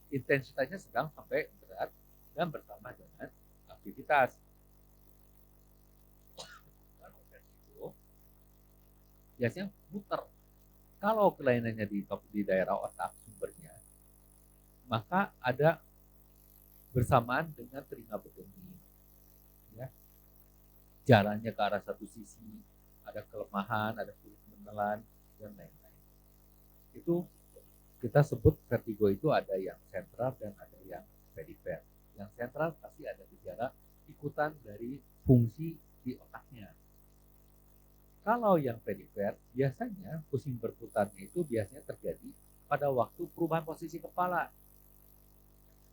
Intensitasnya sedang sampai berat dan bertambah dengan aktivitas. Kalau vertigo biasanya muter. Kalau kelainannya di daerah otak sumbernya, maka ada bersamaan dengan telinga berdenyut, ya. Jalannya ke arah satu sisi, ada kelemahan, ada kulit menelan, dan lain-lain. Itu kita sebut vertigo itu ada yang sentral dan ada yang perifer. Yang sentral pasti ada gejala ikutan dari fungsi di otaknya. Kalau yang perifer, biasanya pusing berputarnya itu biasanya terjadi pada waktu perubahan posisi kepala.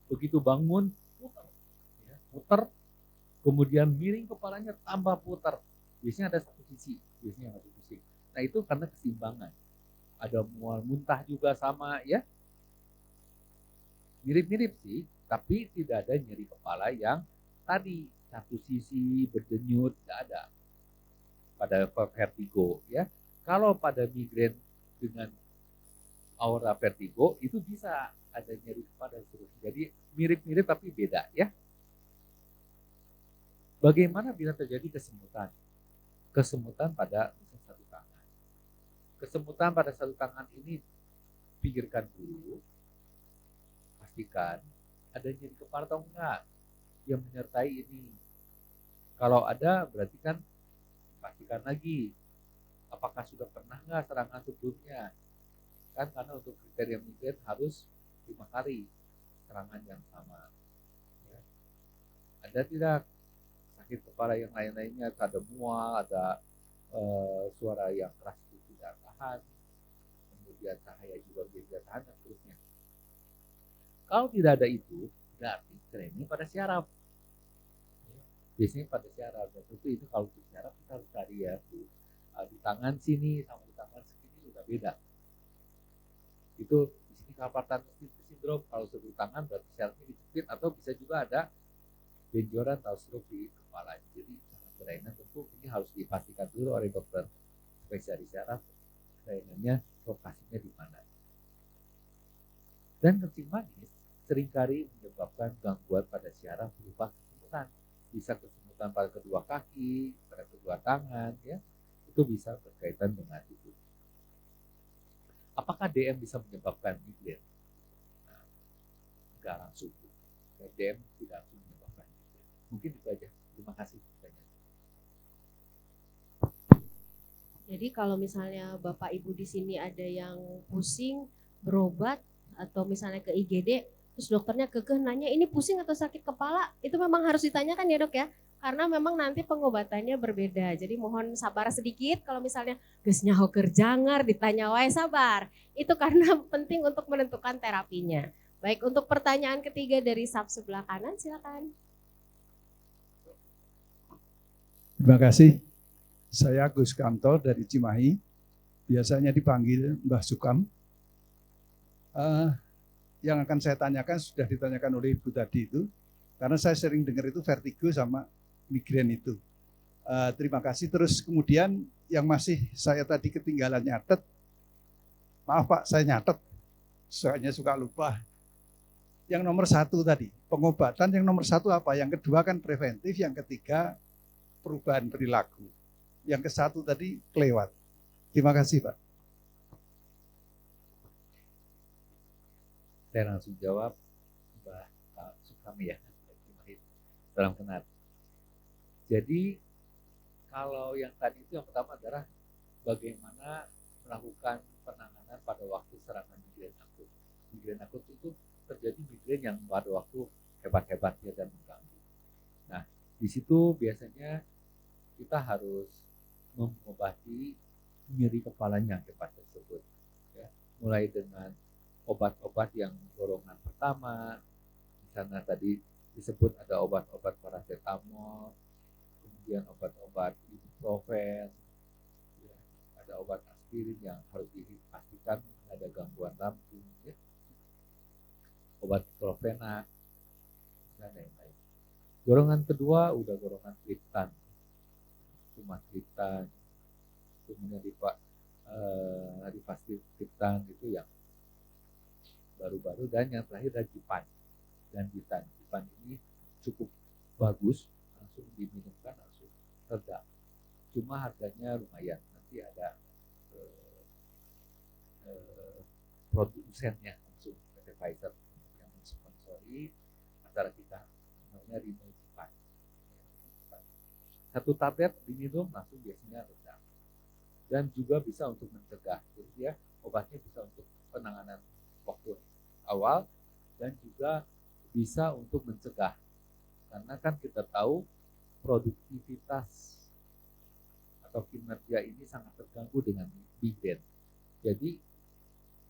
Begitu bangun, putar, ya, putar, kemudian miring kepalanya tambah putar. Biasanya ada satu sisi, biasanya satu sisi. Nah itu karena keseimbangan. Ada mual muntah juga sama, ya. Mirip-mirip sih, tapi tidak ada nyeri kepala yang tadi satu sisi berdenyut, tidak ada. Pada vertigo, ya. Kalau pada migrain dengan aura vertigo itu bisa ada nyeri kepala terus. Jadi mirip-mirip tapi beda, ya. Bagaimana bila terjadi kesemutan? Kesemutan pada satu tangan. Kesemutan pada satu tangan ini pikirkan dulu, pastikan ada nyeri kepala atau enggak yang menyertai ini. Kalau ada berarti kan pastikan lagi apakah sudah pernah nggak serangan sebelumnya, kan karena untuk kriteria migrain harus 5 kali serangan yang sama, ya. Ada tidak sakit kepala yang lain-lainnya, ada mual, ada suara yang keras itu tidak tahan, kemudian cahaya juga tidak tahan dan seterusnya. Kalau tidak ada itu berarti ini pada syaraf. Biasanya pada syaraf, dan tentu itu kalau untuk syaraf kita harus cari ya tuh, di tangan sini sama di tangan segini udah beda. Itu di sini Carpal tunnel syndrome, kalau sebelah tangan berarti syarafnya dijepit, atau bisa juga ada benjolan atau stroke di kepala. Jadi sangat kelainan, tentu ini harus dipastikan dulu oleh dokter spesialis syaraf kelainannya lokasinya di mana. Dan kencing manis seringkali menyebabkan gangguan pada syaraf berupa kesemutan. Bisa kesemutan pada kedua kaki, pada kedua tangan, ya. Itu bisa berkaitan dengan itu. Apakah DM bisa menyebabkan migrain? Nah, enggak langsung. DM tidak langsung menyebabkan migrain. Mungkin itu aja. Terima kasih. Jadi kalau misalnya Bapak Ibu di sini ada yang pusing, berobat, atau misalnya ke IGD, terus dokternya kekeh nanya ini pusing atau sakit kepala, itu memang harus ditanyakan ya dok ya. karena memang nanti pengobatannya berbeda. Jadi mohon sabar sedikit kalau misalnya geus nyaho keur jangar ditanya wae sabar. Itu karena penting untuk menentukan terapinya. Baik, untuk pertanyaan ketiga dari sub sebelah kanan silakan. Terima kasih. Saya Gus Kamto dari Cimahi. Biasanya dipanggil Mbah Sukam. Yang akan saya tanyakan sudah ditanyakan oleh Ibu tadi itu. Karena saya sering dengar itu vertigo sama migrain itu. Terima kasih. Terus kemudian yang masih saya tadi ketinggalan nyatet. Maaf Pak, saya nyatet. Soalnya suka lupa. Yang nomor 1 tadi, pengobatan yang nomor 1 apa? Yang kedua kan preventif, yang ketiga perubahan perilaku. Yang ke 1 tadi kelewat. Terima kasih Pak. Saya langsung jawab, Mbak Sukami ya. Salam kenal. Jadi kalau yang tadi itu yang pertama adalah bagaimana melakukan penanganan pada waktu serangan migrain akut. Migrain akut itu terjadi migrain yang pada waktu hebat-hebatnya dan mengganggu. Nah, di situ biasanya kita harus mengobati nyeri kepalanya hebat tersebut. Ya, mulai dengan obat-obat yang golongan pertama, misalnya tadi disebut ada obat-obat paracetamol, kemudian obat-obat ibuprofen, ya, ada obat aspirin yang harus dipastikan ada gangguan lambung, ya, obat diclofenac, dan lain-lain. Golongan kedua udah golongan triptan, cuma triptan, kemudian rifaxitin itu yang baru-baru, dan yang terakhir ada Jipan dan Jitan. Jipan ini cukup bagus, langsung diminumkan langsung reda. Cuma harganya lumayan. Nanti ada produsennya langsung PT Pfizer yang mensponsori acara kita, namanya Rino Jipan. 1 tablet diminum langsung biasanya reda. Dan juga bisa untuk mencegah. Jadi ya obatnya bisa untuk penanganan waktu awal dan juga bisa untuk mencegah, karena kan kita tahu produktivitas atau kinerja ini sangat terganggu dengan migrain. Jadi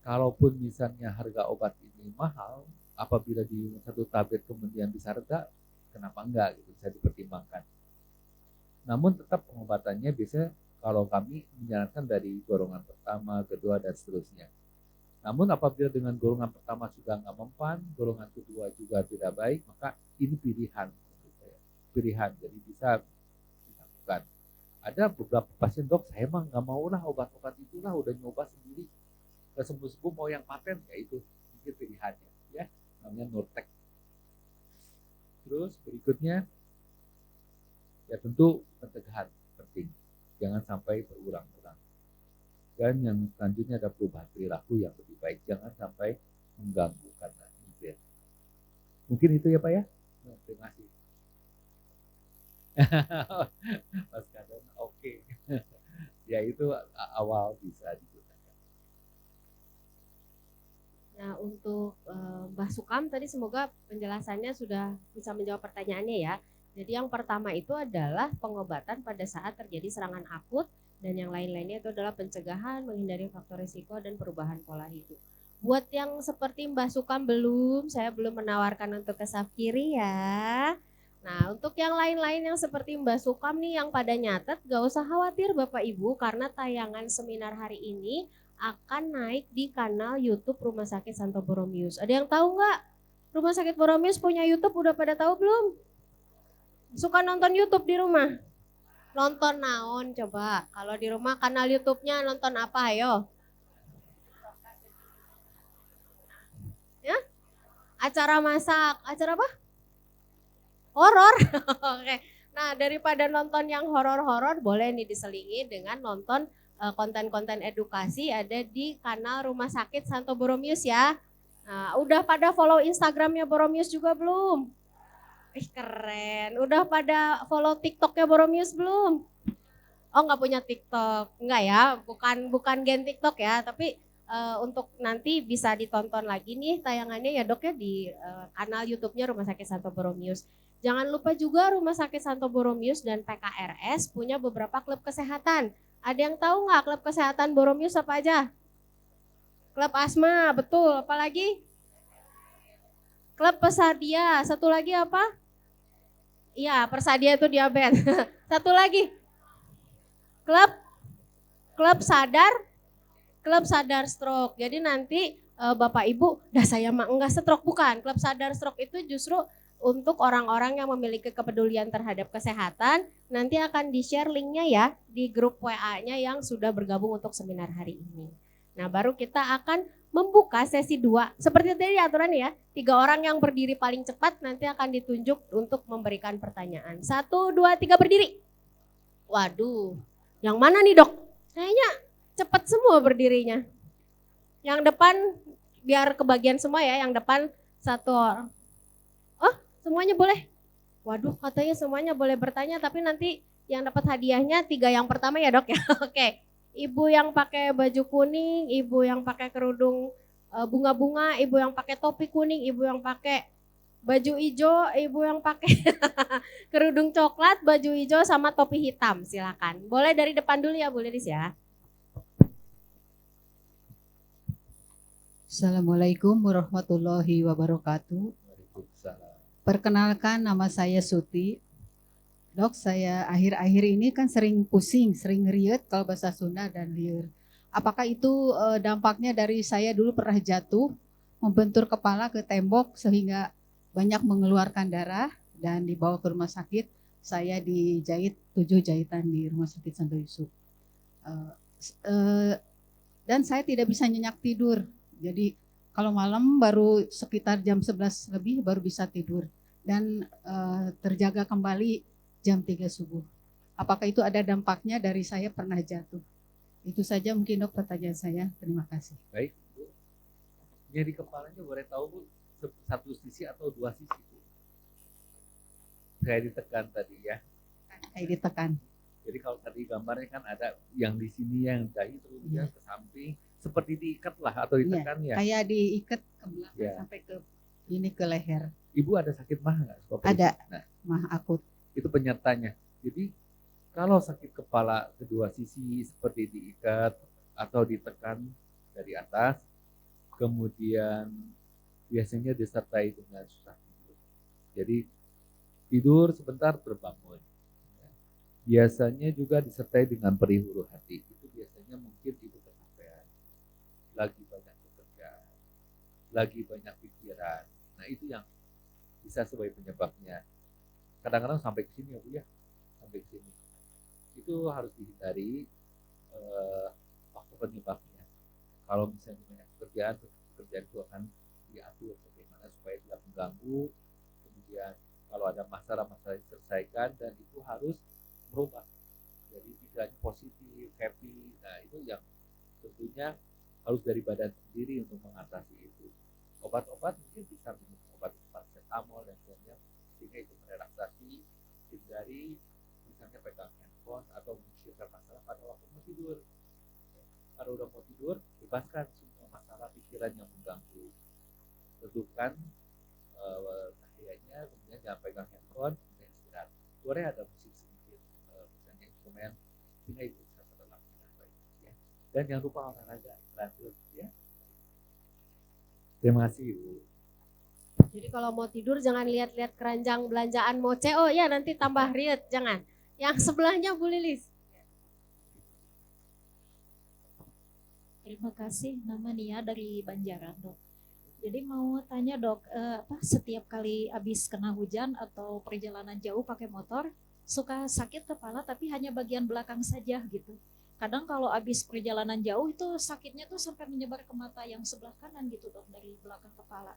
kalaupun misalnya harga obat ini mahal, apabila di 1 tablet kemudian bisa reda, kenapa enggak gitu, bisa dipertimbangkan. Namun tetap pengobatannya biasanya kalau kami menyarankan dari golongan pertama, kedua, dan seterusnya. Namun apabila dengan golongan pertama sudah nggak mempan, golongan kedua juga tidak baik, maka ini pilihan. Pilihan, jadi bisa dilakukan. Ada beberapa pasien, dok, saya emang nggak mau lah obat-obat itulah, udah nyoba sendiri. Nggak sembuh-sembuh mau yang paten, ya itu mungkin pilihannya. Ya, namanya Nurtec. Terus berikutnya, ya tentu pencegahan penting. Jangan sampai berulang-ulang. Dan yang selanjutnya ada perubahan perilaku yang lebih baik. Jangan sampai mengganggu karena migrain. Mungkin itu ya Pak ya? Terima kasih. Mas Kadon, oke. Ya itu awal bisa digunakan. Nah untuk Mbah Sukam tadi semoga penjelasannya sudah bisa menjawab pertanyaannya ya. Jadi yang pertama itu adalah pengobatan pada saat terjadi serangan akut, dan yang lain-lainnya itu adalah pencegahan, menghindari faktor risiko, dan perubahan pola hidup. Buat yang seperti Mbah Sukam saya belum menawarkan untuk ke saf kiri ya. Nah untuk yang lain-lain yang seperti Mbah Sukam nih yang pada nyatet, gak usah khawatir Bapak Ibu, karena tayangan seminar hari ini akan naik di kanal YouTube Rumah Sakit Santo Borromeus. Ada yang tahu nggak? Rumah Sakit Borromeus punya YouTube, udah pada tahu belum? Suka nonton YouTube di rumah? Nonton naon coba? Kalau di rumah kanal YouTube-nya nonton apa ayo? Ya? Acara masak, acara apa? Horor. Oke. Nah, daripada nonton yang horor-horor, boleh nih diselingi dengan nonton konten-konten edukasi ada di kanal Rumah Sakit Santo Borromeus ya. Nah, udah pada follow Instagramnya Borromeus juga belum? Keren. Udah pada follow TikToknya Borromeus belum? Oh nggak punya TikTok, nggak ya? Bukan gen TikTok ya, tapi untuk nanti bisa ditonton lagi nih tayangannya ya dok ya di kanal YouTube-nya Rumah Sakit Santo Borromeus. Jangan lupa juga Rumah Sakit Santo Boromius dan PKRS punya beberapa klub kesehatan. Ada yang tahu nggak klub kesehatan Boromius apa aja? Klub asma, betul. Apalagi? Klub Pesadia. Satu lagi apa? Iya, Persadia itu diabetes. Satu lagi. Klub sadar stroke. Jadi nanti Bapak Ibu, dah saya mah enggak stroke, bukan. Klub sadar stroke itu justru untuk orang-orang yang memiliki kepedulian terhadap kesehatan. Nanti akan di-share linknya ya di grup WA-nya yang sudah bergabung untuk seminar hari ini. Nah, baru kita akan membuka sesi 2. Seperti tadi aturan ya, 3 orang yang berdiri paling cepat nanti akan ditunjuk untuk memberikan pertanyaan. 1, 2, 3 berdiri. Waduh, yang mana nih dok? Kayaknya cepat semua berdirinya. Yang depan biar kebagian semua ya, yang depan 1 orang. Oh, semuanya boleh? Waduh, katanya semuanya boleh bertanya, tapi nanti yang dapat hadiahnya 3 yang pertama ya dok ya. Oke, ibu yang pakai baju kuning, ibu yang pakai kerudung bunga-bunga, ibu yang pakai topi kuning, ibu yang pakai baju hijau, ibu yang pakai kerudung coklat, baju hijau sama topi hitam, silakan. Boleh dari depan dulu ya Bu Lilis ya. Assalamualaikum warahmatullahi wabarakatuh. Waalaikumsalam. Perkenalkan, nama saya Suti. Dok, saya akhir-akhir ini kan sering pusing, sering riet kalau bahasa Sunda dan liur. Apakah itu dampaknya dari saya dulu pernah jatuh, membentur kepala ke tembok sehingga banyak mengeluarkan darah dan dibawa ke rumah sakit. Saya dijahit 7 jahitan di Rumah Sakit Santo Yusuf. Dan saya tidak bisa nyenyak tidur. Jadi kalau malam baru sekitar jam 11 lebih baru bisa tidur. Dan terjaga kembali jam 3 subuh. Apakah itu ada dampaknya dari saya pernah jatuh? Itu saja mungkin dok pertanyaan saya. Terima kasih. Baik, Bu. Nyeri kepalanya boleh tahu Bu, satu sisi atau 2 sisi Bu? Saya ditekan tadi ya. Saya ditekan. Jadi kalau tadi gambarnya kan ada yang di sini yang jahit terus ya ke samping, seperti diikat lah atau ditekan ya. Kayak diikat ke belakang Ya. sampai ke ini ke leher. Ibu ada sakit mah nggak? Ada. Nah, Mah akut. itu penyertanya. Jadi kalau sakit kepala kedua sisi seperti diikat atau ditekan dari atas, kemudian biasanya disertai dengan susah tidur. Jadi tidur sebentar terbangun. Biasanya juga disertai dengan perih ulu hati. Itu biasanya mungkin ibu kecapean, lagi banyak bekerja, lagi banyak pikiran. Nah itu yang bisa sebagai penyebabnya. Kadang-kadang sampai ke sini ya Bu ya, sampai ke sini. Itu harus dihindari waktu penyebabnya. Kalau misalnya banyak pekerjaan itu akan diatur bagaimana supaya tidak mengganggu. Kemudian kalau ada masalah-masalah diselesaikan dan itu harus berubah. Jadi pikirannya positif, happy. Nah itu yang tentunya harus dari badan sendiri untuk mengatasi itu. Obat-obat mungkin bisa minum obat paracetamol dan sebagainya sehingga itu merelaksasi, hindari misalnya pegang handphone atau memikirkan masalah pada waktu mau tidur. Kalau udah mau tidur, bebaskan semua masalah pikiran yang mengganggu. Tentukan cahayanya, kemudian jangan pegang handphone, kemudian istirahat. Boleh ada musik sedikit, misalnya instrumen, sehingga itu bisa terlelap dengan baik. Ya. Dan jangan lupa olahraga, teratur. Ya. Terima kasih Bu. Jadi kalau mau tidur jangan lihat-lihat keranjang belanjaan moce, oh ya nanti tambah riet, jangan. Yang sebelahnya Bu Lilis. Terima kasih, nama Nia dari Banjaran dok. Jadi mau tanya dok, setiap kali habis kena hujan atau perjalanan jauh pakai motor, suka sakit kepala tapi hanya bagian belakang saja gitu. Kadang kalau habis perjalanan jauh itu sakitnya tuh sampai menyebar ke mata yang sebelah kanan gitu dok, dari belakang kepala.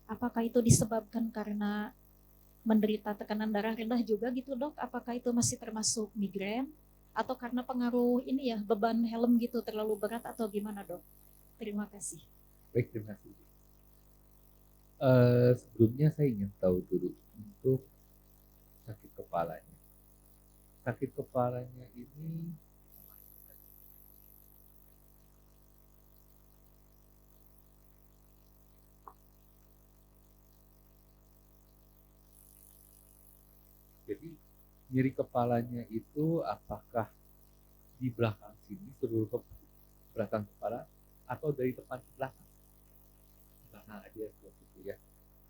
Apakah itu disebabkan karena menderita tekanan darah rendah juga gitu dok? Apakah itu masih termasuk migrain? Atau karena pengaruh ini ya, beban helm gitu terlalu berat atau gimana dok? Terima kasih. Baik, terima kasih. Sebelumnya saya ingin tahu dulu untuk sakit kepalanya. Sakit kepalanya ini nyeri kepalanya itu apakah di belakang sini, seluruh ke belakang kepala, atau dari depan ke belakang? Belakang aja seperti itu ya.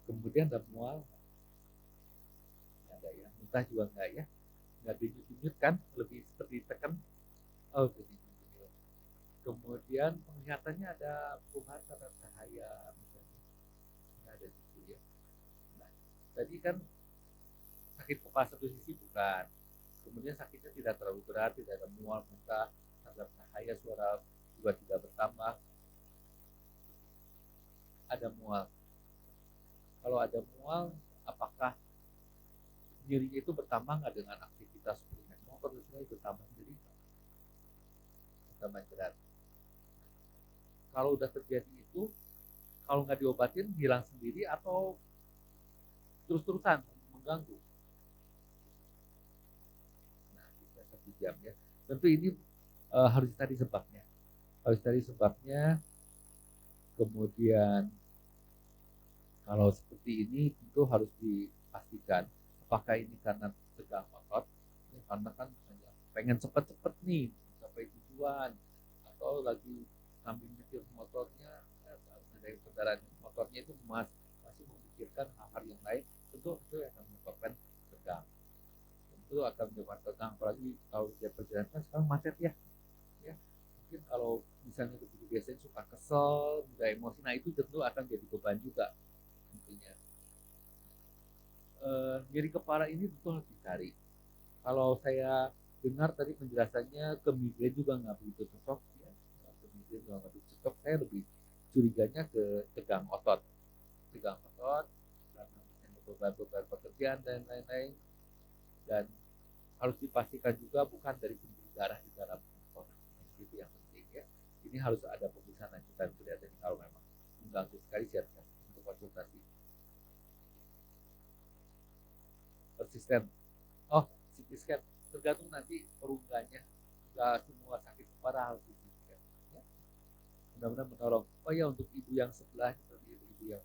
Kemudian ada mual, nggak ada ya. Muntah juga nggak ya. Nggak dinyut-nyut kan, lebih seperti tekan. Oh, jadi nyut. Kemudian penglihatannya ada perubahan terhadap cahaya misalnya. Nggak ada gitu ya. Nah, tadi kan sakit kepala satu sisi bukan. Kemudian sakitnya tidak terlalu berat, tidak ada mual, muntah, terhadap cahaya, suara juga tidak bertambah. Ada mual. Kalau ada mual, apakah nyerinya itu bertambah nggak dengan aktivitas seperti naik motor, misalnya bertambah nyeri, bertambah berat. Kalau udah terjadi itu, kalau nggak diobatin hilang sendiri atau terus-terusan mengganggu. Nah, bisa 1 jam ya. Tentu ini harus cari sebabnya. Harus cari sebabnya. Kemudian kalau seperti ini tentu harus dipastikan apakah ini karena tegang otot, ya, karena kan pengen cepet-cepet nih sampai tujuan, atau lagi sambil nyetir motornya, dari kendaraan motornya itu masih memikirkan hal-hal yang lain, tentu itu akan menyebabkan tegang. Tentu akan menyebabkan tegang, apalagi kalau dia perjalanan kan sekarang macet ya. Mungkin kalau misalnya begitu biasanya suka kesel, mudah emosi, nah itu tentu akan jadi beban juga tentunya. Nyeri kepala ini tentu harus dicari. Kalau saya dengar tadi penjelasannya ke migrain juga nggak begitu cocok ya. Ke migrain juga nggak begitu cocok. Saya lebih curiganya ke tegang otot karena misalnya beban-beban pekerjaan dan lain-lain, dan harus dipastikan juga bukan dari pembuluh darah di dalam otot. Itu yang penting ya. Ini harus ada pemeriksaan lanjutan kelihatan kalau memang mengganggu sekali, siapkan untuk konsultasi. Persisten. Oh, CT scan tergantung nanti perunggahnya. Enggak semua sakit kepala harus CT scan. Ya. Mudah-mudahan menolong. Oh ya, untuk ibu yang sebelah, seperti ibu yang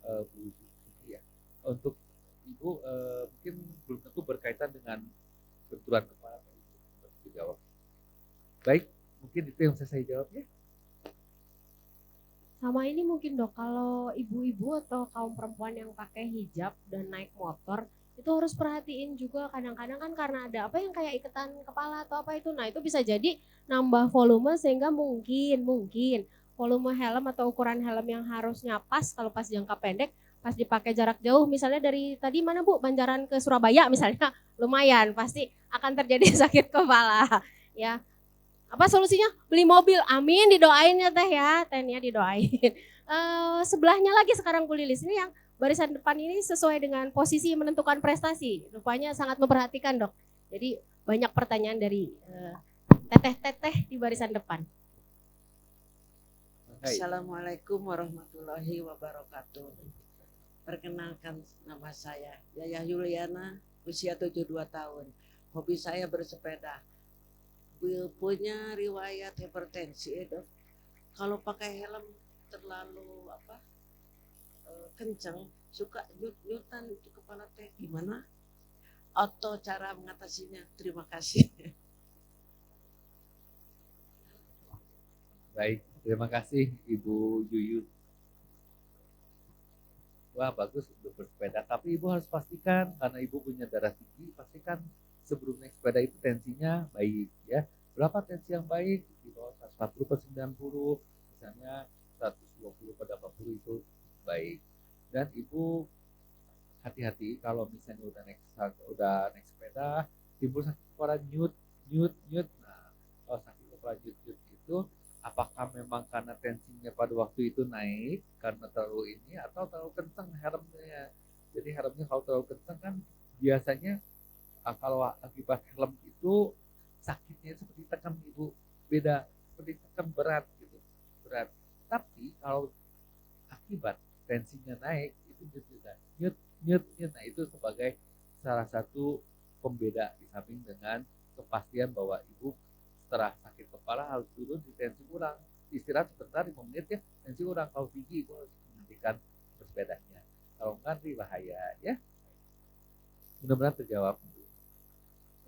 Bu Suci ya. Untuk ibu mungkin belum tentu berkaitan dengan benturan kepala tadi untuk dijawab. Baik, mungkin itu yang bisa saya jawab ya. Sama ini mungkin dok, kalau ibu-ibu atau kaum perempuan yang pakai hijab dan naik motor, itu harus perhatiin juga kadang-kadang kan karena ada apa yang kayak iketan kepala atau apa itu. Nah itu bisa jadi nambah volume sehingga mungkin volume helm atau ukuran helm yang harusnya pas kalau pas jangka pendek, pas dipakai jarak jauh misalnya dari tadi mana Bu, Banjaran ke Surabaya misalnya, lumayan pasti akan terjadi sakit kepala ya. Apa solusinya? Beli mobil, amin, didoain ya teh ya, tehnya didoain. Sebelahnya lagi sekarang Bu Lilis, ini yang barisan depan ini sesuai dengan posisi menentukan prestasi, rupanya sangat memperhatikan dok. Jadi banyak pertanyaan dari teteh-teteh di barisan depan. Assalamualaikum warahmatullahi wabarakatuh. Perkenalkan, nama saya Yayah Yuliana, usia 72 tahun. Hobi saya bersepeda. Punya riwayat hipertensi dok. Kalau pakai helm terlalu kencang, suka nyut-nyutan itu kepala teh, gimana? Atau cara mengatasinya? Terima kasih. Baik, terima kasih Ibu Yuyut. Wah, bagus untuk bersepeda, tapi Ibu harus pastikan karena Ibu punya darah tinggi, pastikan sebelum naik sepeda itu tensinya baik ya. Berapa tensi yang baik? Di bawah 140 per 90, misalnya 120 per 80 itu baik. Dan Ibu hati-hati kalau misalnya udah naik sepeda, timbul sakit kepala nyut. Nah, kalau sakit kepala nyut itu apakah memang karena tensinya pada waktu itu naik karena terlalu ini atau terlalu kencang helmnya. Jadi helmnya kalau terlalu kencang kan biasanya kalau akibat helm itu sakitnya seperti tekan Ibu, beda seperti tekan berat gitu, berat. Tapi kalau akibat tensinya naik itu nyut. Nah itu sebagai salah satu pembeda di samping dengan kepastian bahwa Ibu setelah sakit kepala harus turun di tensi kurang, istirahat sebentar 5 menit ya, tensi kurang. Kalau tinggi Ibu harus menghentikan bersepedanya, kalau enggak bahaya ya. Mudah-mudahan terjawab.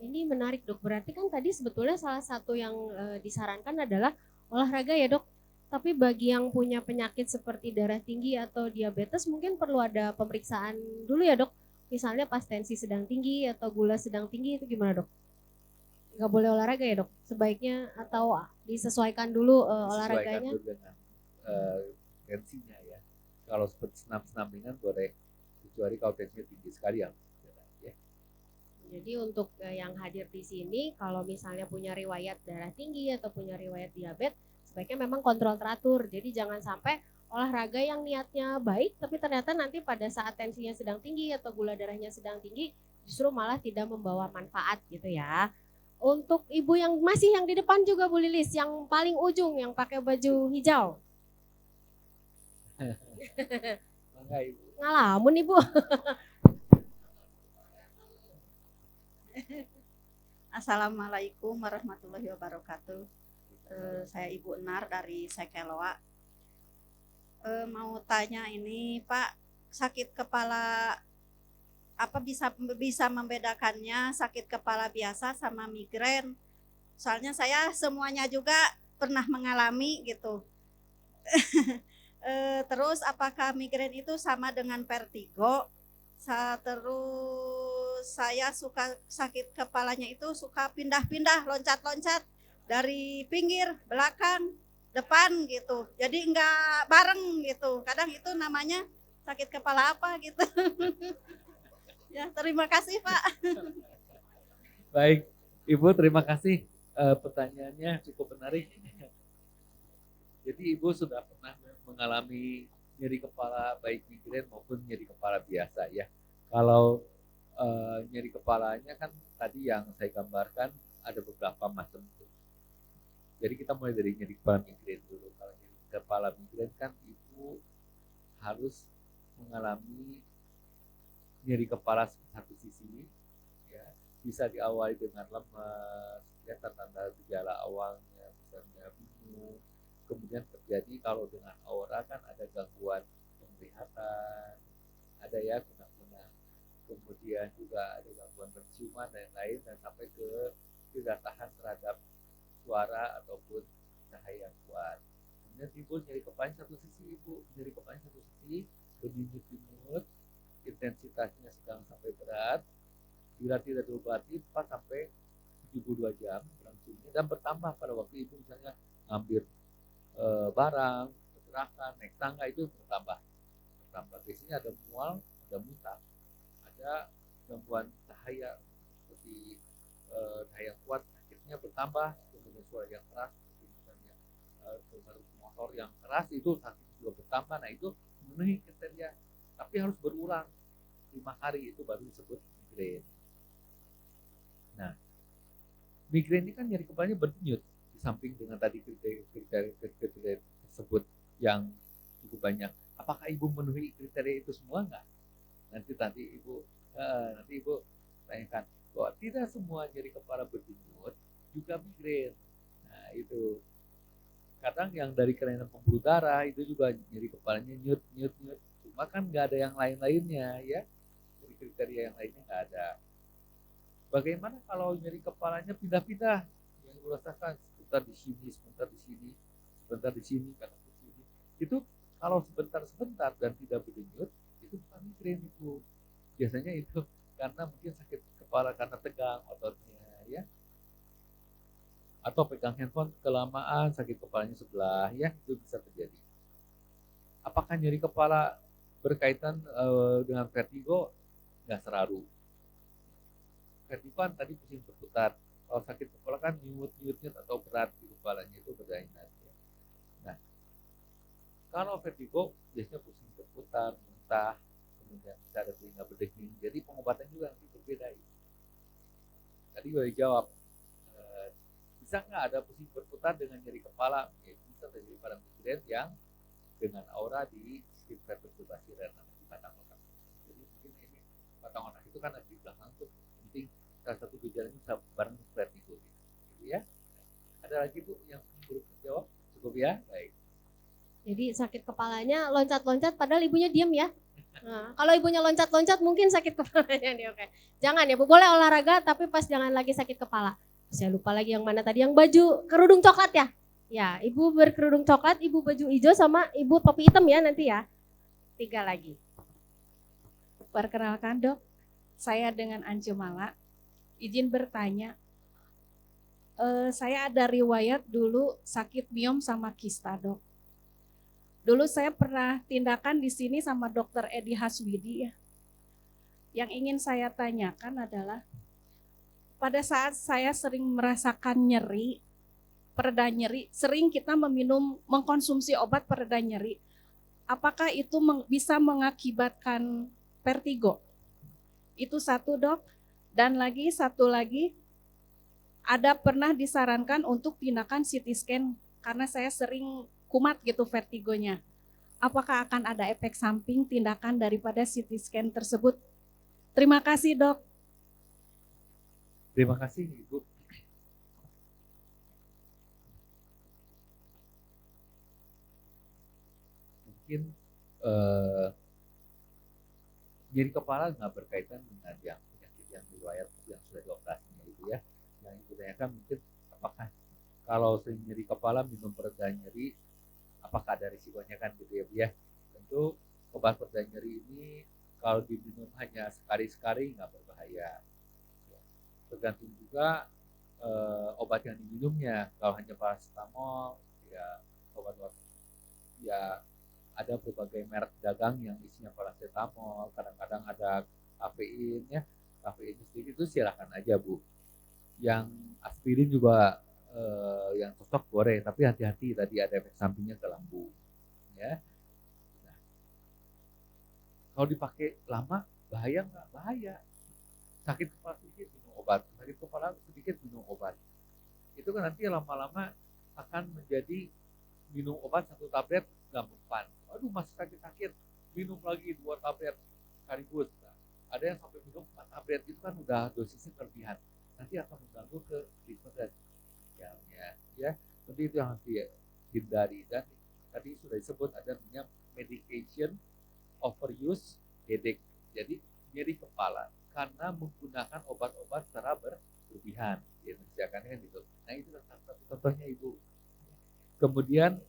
Ini menarik dok, berarti kan tadi sebetulnya salah satu yang disarankan adalah olahraga ya dok. Tapi bagi yang punya penyakit seperti darah tinggi atau diabetes mungkin perlu ada pemeriksaan dulu ya dok. Misalnya pas tensi sedang tinggi atau gula sedang tinggi itu gimana dok? Nggak boleh olahraga ya dok? Sebaiknya atau disesuaikan dulu Disesuaikan olahraganya? dulu dengan tensinya ya. Kalau seperti senam-senam ringan boleh, kecuali kalau tensinya tinggi sekali ya. Jadi untuk yang hadir di sini, kalau misalnya punya riwayat darah tinggi atau punya riwayat diabetes, sebaiknya memang kontrol teratur. Jadi jangan sampai olahraga yang niatnya baik, tapi ternyata nanti pada saat tensinya sedang tinggi atau gula darahnya sedang tinggi, justru malah tidak membawa manfaat gitu ya. Untuk ibu yang masih yang di depan juga Bu Lilis, yang paling ujung yang pakai baju hijau. Mangga Ibu. Ngalamun ibu. Assalamualaikum warahmatullahi wabarakatuh. Saya Ibu Enar dari Sekeloa. Mau tanya ini Pak, sakit kepala apa bisa membedakannya sakit kepala biasa sama migrain? Soalnya saya semuanya juga pernah mengalami gitu. Terus apakah migrain itu sama dengan vertigo? Terus saya suka sakit kepalanya itu suka pindah-pindah, loncat-loncat dari pinggir, belakang, depan gitu. Jadi enggak bareng gitu. Kadang itu namanya sakit kepala apa gitu. Ya, terima kasih Pak. Baik, Ibu terima kasih. Pertanyaannya cukup menarik. Jadi Ibu sudah pernah mengalami nyeri kepala baik migrain maupun nyeri kepala biasa ya. Kalau nyeri kepalanya kan tadi yang saya gambarkan ada beberapa macam. Jadi kita mulai dari nyeri kepala migrain dulu. Kalau nyeri kepala migrain kan Ibu harus mengalami nyeri kepala satu sisi, ya bisa diawali dengan lemas, ya tanda gejala awalnya misalnya bingung, kemudian terjadi kalau dengan aura kan ada gangguan penglihatan, ada ya kunang-kunang, kemudian juga ada gangguan penciuman dan lain dan sampai ke tidak tahan terhadap suara ataupun cahaya yang kuat. Kemudian timbul nyeri kepala satu sisi, Ibu nyeri kepala satu sisi, berdenyut-denyut, intensitasnya sedang sampai berat, bila tidak diobati 4 sampai 72 jam berlangsungnya dan bertambah pada waktu Ibu misalnya ngambil barang, pergerakan, naik tangga itu bertambah. Biasanya ada mual, ada muntah, ada gangguan cahaya seperti cahaya kuat, sakitnya bertambah, kemudian suara yang keras, seperti misalnya pengaruh motor yang keras itu sakit juga bertambah. Nah itu memenuhi kriteria, tapi harus berulang 5 hari itu baru disebut migrain. Nah, migrain ini kan nyeri kepalanya berdenyut di samping dengan tadi kriteria tersebut yang cukup banyak. Apakah Ibu memenuhi kriteria itu semua enggak? Nanti Ibu tanyakan bahwa tidak semua nyeri kepala berdenyut juga migrain. Nah, itu kadang yang dari kelainan pembuluh darah itu juga nyeri kepalanya nyut. Cuma kan nggak ada yang lain-lainnya ya. Jadi kriteria yang lainnya nggak ada. Bagaimana kalau nyeri kepalanya pindah-pindah? Yang dirasakan sebentar di sini, sebentar di sini, sebentar di sini, kadang di sini. Itu kalau sebentar-sebentar dan tidak berdenyut, itu bukan migrain itu. Biasanya itu karena mungkin sakit kepala karena tegang ototnya ya. Atau pegang handphone kelamaan, sakit kepalanya sebelah ya, itu bisa terjadi. Apakah nyeri kepala berkaitan dengan vertigo? Nggak selalu. Vertigo kan tadi pusing berputar. Kalau sakit kepala kan nyut atau berat di kepalanya itu berlainan. Ya. Nah, kalau vertigo biasanya pusing berputar, muntah, kemudian bisa ada telinga berdenging. Jadi pengobatan juga nanti berbeda. Tadi udah dijawab. Bisa nggak ada pusing berputar dengan nyeri kepala? Ya, bisa terjadi pada migrain yang dengan aura di sekitar perturbasi renal di batang otak. Jadi mungkin ini batang otak itu kan ada di belakang tuh. Penting salah satu gejalanya bisa bareng vertigo gitu ya. Ada lagi Bu yang belum terjawab? Cukup ya? Baik. Jadi sakit kepalanya loncat-loncat padahal ibunya diem ya? Nah, kalau ibunya loncat-loncat mungkin sakit kepalanya nih, oke. Jangan ya Bu, boleh olahraga tapi pas jangan lagi sakit kepala. Saya lupa lagi yang mana tadi, yang baju kerudung coklat ya? Ya, ibu berkerudung coklat, ibu baju hijau sama ibu topi hitam ya nanti ya. 3 lagi. Perkenalkan dok, saya dengan Ance Mala. Izin bertanya, saya ada riwayat dulu sakit miom sama kista dok. Dulu saya pernah tindakan di sini sama dokter Edi Haswidi ya. Yang ingin saya tanyakan adalah, pada saat saya sering merasakan nyeri, pereda nyeri, sering kita mengkonsumsi obat pereda nyeri. Apakah itu bisa mengakibatkan vertigo? Itu satu dok. Dan satu lagi, ada pernah disarankan untuk tindakan CT scan karena saya sering kumat gitu vertigonya. Apakah akan ada efek samping tindakan daripada CT scan tersebut? Terima kasih dok. Terima kasih Ibu. Mungkin nyeri kepala nggak berkaitan dengan yang penyakit yang riwayat yang sudah dioperasinya itu ya. Yang Ibu tanyakan mungkin apakah kalau sering nyeri kepala minum pereda nyeri, apakah ada risikonya kan gitu ya Bu ya. Tentu obat pereda nyeri ini kalau diminum hanya sekali-sekali nggak berbahaya. Tergantung juga obat yang diminumnya. Kalau hanya paracetamol, ya obat-obat ya ada berbagai merek dagang yang isinya paracetamol, kadang-kadang ada kafein ya. Kafein itu silakan aja Bu. Yang aspirin juga yang cocok boleh, tapi hati-hati tadi ada efek sampingnya ke lambung ya. Nah, kalau dipakai lama bahaya nggak? Bahaya. Sakit kepala sedikit minum obat, sakit kepala sedikit minum obat. Itu kan nanti lama-lama akan menjadi minum obat 1 tablet nggak mempan. Aduh masih sakit-sakit, minum lagi 2 tablet sekaligus. Nah, ada yang sampai minum 4 tablet, itu kan udah dosisnya berlebihan. Nanti akan mengganggu ke liver dan ginjalnya, ya. Tapi itu yang harus dihindari. Dan tadi sudah disebut ada namanya medication overuse headache. Jadi nyeri kepala karena menggunakan obat-obat secara berlebihan. Di Indonesia kan gitu. Nah itu satu contohnya Ibu. Kemudian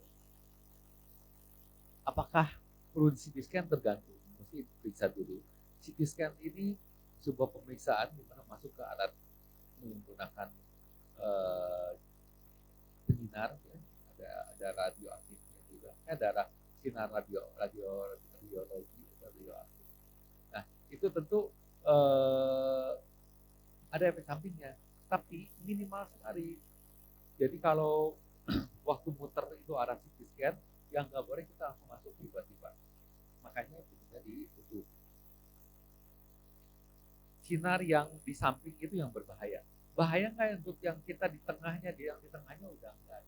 apakah perlu di CT scan? Tergantung, mesti periksa dulu. CT scan ini sebuah pemeriksaan di mana masuk ke alat menggunakan penyinar, ya. ada radioaktifnya juga, ada sinar radioaktif. Nah itu tentu ada efek sampingnya, tapi minimal sekali. Jadi kalau waktu muter itu arah CT scan, yang nggak boleh kita langsung masuk tiba-tiba. Makanya itu bisa ditutup. Sinar yang di samping itu yang berbahaya. Bahaya nggak untuk yang kita di tengahnya? Yang di tengahnya udah enggak.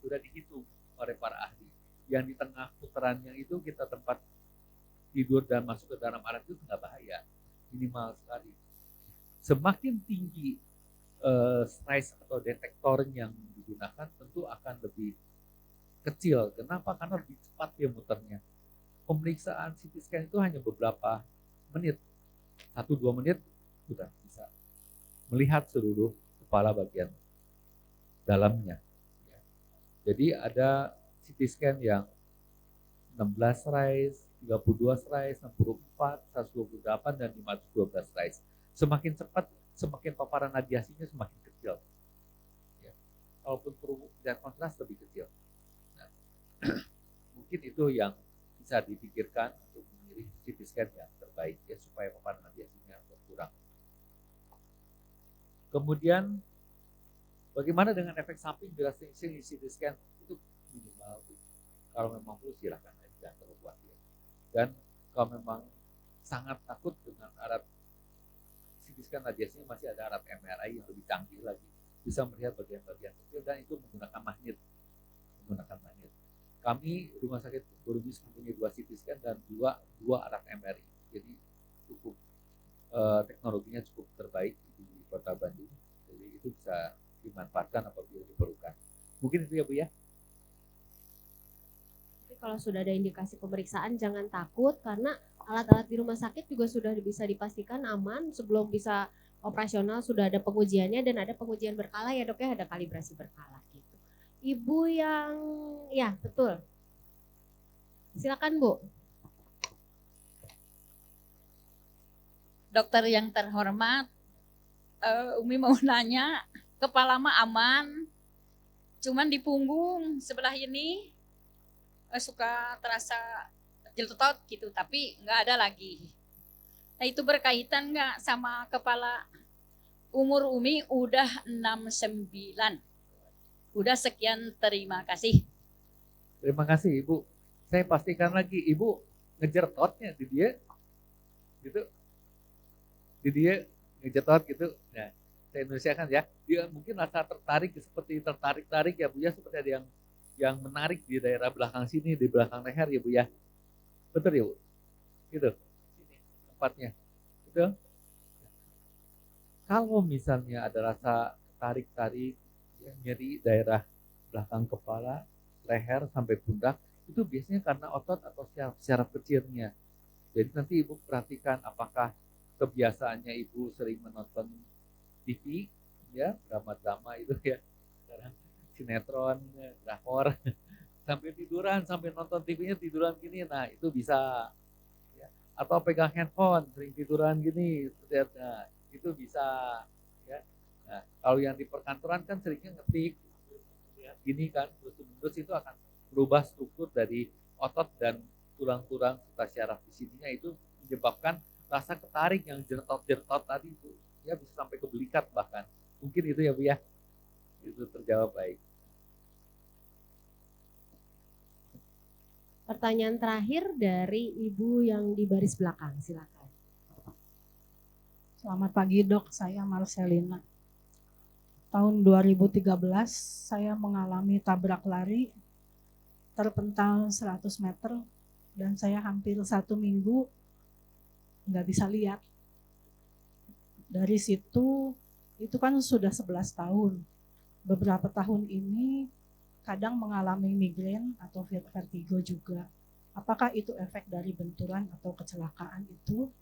Sudah dihitung oleh para ahli. Yang di tengah putarannya itu kita tempat tidur dan masuk ke dalam alat itu nggak bahaya. Minimal sekali. Semakin tinggi size atau detektor yang digunakan tentu akan lebih kecil. Kenapa? Karena lebih cepat dia muternya. Pemeriksaan CT scan itu hanya beberapa menit. 1-2 menit sudah bisa melihat seluruh kepala bagian dalamnya. Jadi ada CT scan yang 16 slice, 32 slice, 64, 128, dan 512 slice. Semakin cepat, semakin paparan radiasinya semakin kecil. Ya. Kalaupun perlu lihat kontras lebih kecil. Nah, mungkin itu yang bisa dipikirkan untuk memilih CT scan yang terbaik ya supaya paparan radiasinya berkurang. Kemudian bagaimana dengan efek samping bila sering CT scan? Itu minimal. Kalau memang perlu silakan aja, jangan terlalu khawatir. Dan kalau memang sangat takut dengan alat CT scan radiasinya, masih ada alat MRI yang lebih canggih lagi, bisa melihat bagian-bagian kecil dan itu menggunakan magnet. Kami rumah sakit Boromis mempunyai 2 CT scan dan dua alat MRI. Jadi cukup teknologinya cukup terbaik di Kota Bandung. Jadi itu bisa dimanfaatkan apabila diperlukan. Mungkin itu ya Bu ya. Kalau sudah ada indikasi pemeriksaan jangan takut karena Alat-alat di rumah sakit juga sudah bisa dipastikan aman sebelum bisa operasional, sudah ada pengujiannya dan ada pengujian berkala ya dok ya, ada kalibrasi berkala gitu. Ibu yang, ya betul. Silakan Bu. Dokter yang terhormat, Umi mau nanya, kepala mah aman, cuman di punggung sebelah ini suka terasa jeletot gitu, tapi nggak ada lagi. Nah itu berkaitan nggak sama kepala? Umur Umi udah 69. Udah sekian, terima kasih. Terima kasih Ibu. Saya pastikan lagi, Ibu ngejertotnya di dia, gitu. Di dia ngejetot gitu. Nah, saya Indonesia kan ya, dia mungkin rasa tertarik seperti tertarik-tarik ya Bu ya, seperti ada yang menarik di daerah belakang sini, di belakang leher ya Bu ya. Betul ya Bu? Gitu. Sini tempatnya. Gitu. Kalau misalnya ada rasa tarik-tarik, ya, nyeri daerah belakang kepala, leher sampai pundak, itu biasanya karena otot atau syaraf kecilnya. Jadi nanti Ibu perhatikan apakah kebiasaannya Ibu sering menonton TV, ya drama-drama itu ya, sekarang sinetron, drakor, sampai tiduran, sampai nonton TV-nya tiduran gini, nah itu bisa. Ya. Atau pegang handphone, sering tiduran gini, nah, itu bisa. Ya. Nah, kalau yang di perkantoran kan seringnya ngetik, ya, gini kan, terus itu akan berubah struktur dari otot dan tulang-tulang serta syaraf di sininya, itu menyebabkan rasa ketarik yang jertot-jertot tadi itu ya bisa sampai ke belikat bahkan. Mungkin itu ya Bu ya. Itu terjawab baik. Pertanyaan terakhir dari Ibu yang di baris belakang, silakan. Selamat pagi dok, saya Marcelina. Tahun 2013 saya mengalami tabrak lari, terpental 100 meter, dan saya hampir 1 minggu nggak bisa lihat. Dari situ, itu kan sudah 11 tahun. Beberapa tahun ini kadang mengalami migrain atau vertigo juga. Apakah itu efek dari benturan atau kecelakaan itu?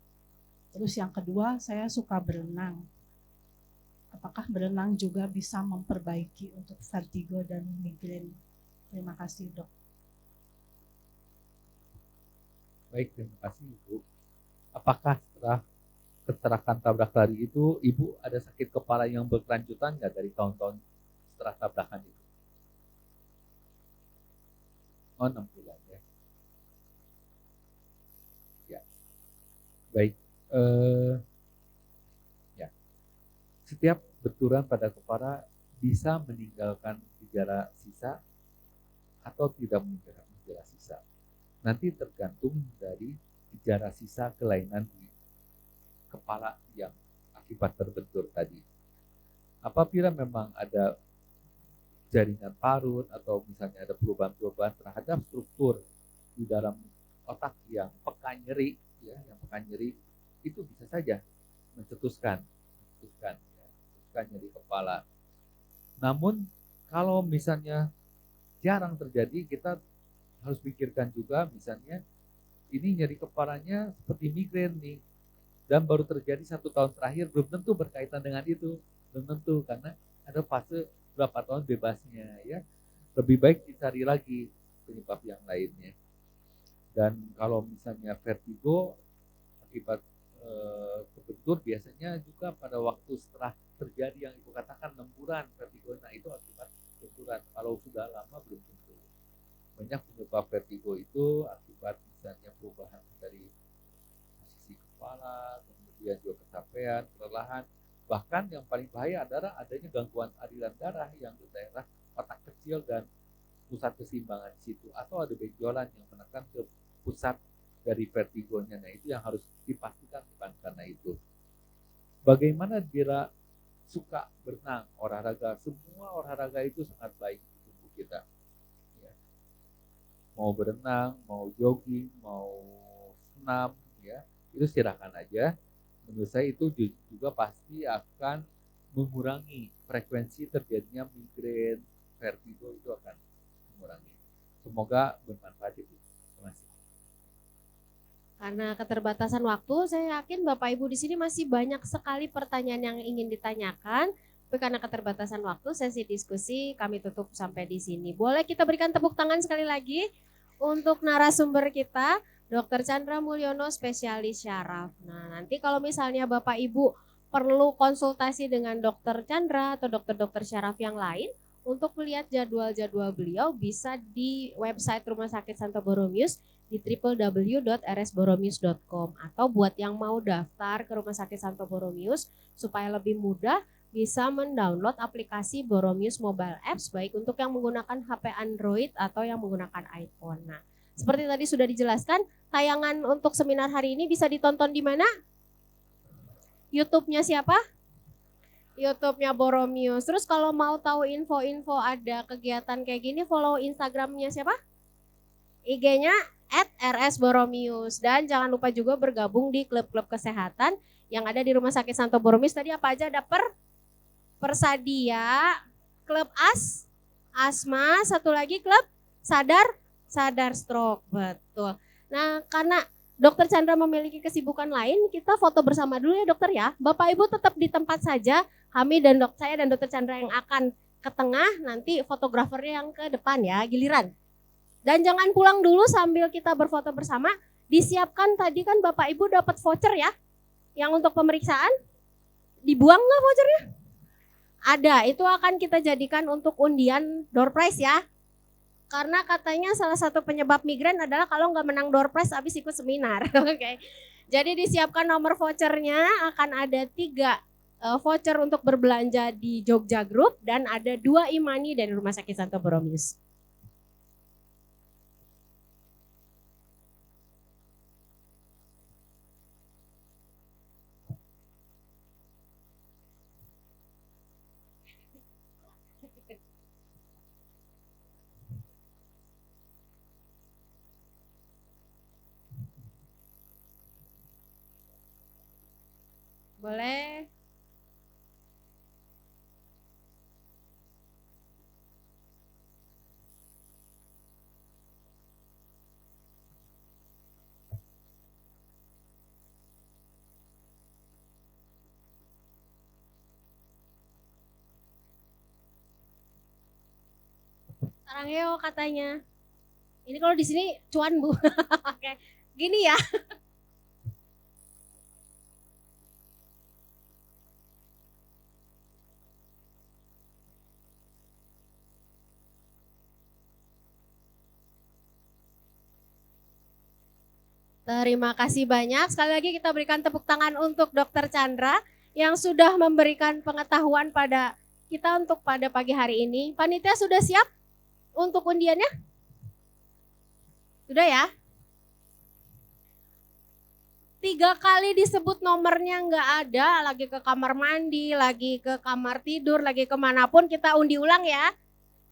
Terus yang kedua, saya suka berenang. Apakah berenang juga bisa memperbaiki untuk vertigo dan migrain? Terima kasih dok. Baik, terima kasih Ibu. Apakah setelah kecelakaan tabrak lari itu Ibu ada sakit kepala yang berkelanjutan nggak dari tahun-tahun setelah tabrakan itu? Oh, 6 bulan ya. Ya. Baik. Ya. Setiap benturan pada kepala bisa meninggalkan gejala sisa atau tidak meninggalkan gejala sisa. Nanti tergantung dari gejala sisa kelainan di kepala yang akibat terbentur tadi. Apabila memang ada jaringan parut atau misalnya ada perubahan-perubahan terhadap struktur di dalam otak yang peka nyeri, ya, yang peka nyeri, itu bisa saja mencetuskan nyeri kepala. Namun kalau misalnya jarang terjadi, kita harus pikirkan juga misalnya ini nyeri kepalanya seperti migrain nih, dan baru terjadi 1 tahun terakhir, belum tentu berkaitan dengan itu, belum tentu, karena ada fase berapa tahun bebasnya ya. Lebih baik dicari lagi penyebab yang lainnya. Dan kalau misalnya vertigo akibat kebentur, biasanya juga pada waktu setelah terjadi yang Ibu katakan lemburan vertigo, nah itu akibat benturan. Kalau sudah lama belum tentu. Banyak penyebab vertigo itu akibat misalnya perubahan dari posisi kepala, kemudian juga kecapean, kelelahan. Bahkan yang paling bahaya adalah adanya gangguan aliran darah yang di daerah otak kecil dan pusat keseimbangan di situ, atau ada benjolan yang menekan ke pusat dari vertigonya. Nah itu yang harus dipastikan, bukan karena itu. Bagaimana bila suka berenang, olahraga? Semua olahraga itu sangat baik untuk tubuh kita. Ya. Mau berenang, mau jogging, mau senam, ya itu silakan aja. Menurut saya itu juga pasti akan mengurangi frekuensi terjadinya migrain, vertigo, itu akan mengurangi. Semoga bermanfaat itu. Terima kasih. Karena keterbatasan waktu, saya yakin Bapak Ibu di sini masih banyak sekali pertanyaan yang ingin ditanyakan. Tapi karena keterbatasan waktu, sesi diskusi kami tutup sampai di sini. Boleh kita berikan tepuk tangan sekali lagi untuk narasumber kita, Dr. Chandra Mulyono, spesialis syaraf. Nah, nanti kalau misalnya Bapak Ibu perlu konsultasi dengan Dr. Chandra atau dokter-dokter syaraf yang lain, untuk melihat jadwal-jadwal beliau bisa di website Rumah Sakit Santo Borromeus di www.rsborromeus.com, atau buat yang mau daftar ke Rumah Sakit Santo Borromeus supaya lebih mudah bisa mendownload aplikasi Borromeus Mobile Apps baik untuk yang menggunakan HP Android atau yang menggunakan iPhone. Nah, seperti tadi sudah dijelaskan, tayangan untuk seminar hari ini bisa ditonton di mana? YouTube-nya siapa? YouTube-nya Borromeus. Terus kalau mau tahu info-info ada kegiatan kayak gini, follow Instagram-nya siapa? IG-nya @rsborromeus. Dan jangan lupa juga bergabung di klub-klub kesehatan yang ada di Rumah Sakit Santo Borromeus. Tadi apa aja? Ada Persadia, klub asma, satu lagi klub sadar stroke. Betul. Nah, karena Dokter Chandra memiliki kesibukan lain, kita foto bersama dulu ya dokter ya. Bapak Ibu tetap di tempat saja. Kami dan saya dan Dokter Chandra yang akan ke tengah, nanti fotografernya yang ke depan ya, giliran. Dan jangan pulang dulu sambil kita berfoto bersama. Disiapkan tadi kan Bapak Ibu dapat voucher ya, yang untuk pemeriksaan. Dibuang nggak vouchernya? Ada, itu akan kita jadikan untuk undian door prize ya. Karena katanya salah satu penyebab migrain adalah kalau nggak menang door prize habis ikut seminar. Oke. Jadi disiapkan nomor vouchernya, akan ada 3 voucher untuk berbelanja di Jogja Group dan ada 2 e-money dari Rumah Sakit Santo Borromeus. Boleh. Sarangeo katanya. Ini kalau di sini cuan Bu. Oke. Gini ya. Terima kasih banyak. Sekali lagi kita berikan tepuk tangan untuk Dokter Chandra yang sudah memberikan pengetahuan pada kita untuk pada pagi hari ini. Panitia sudah siap untuk undiannya? Sudah ya? 3 kali disebut nomornya nggak ada, lagi ke kamar mandi, lagi ke kamar tidur, lagi kemanapun kita undi ulang ya.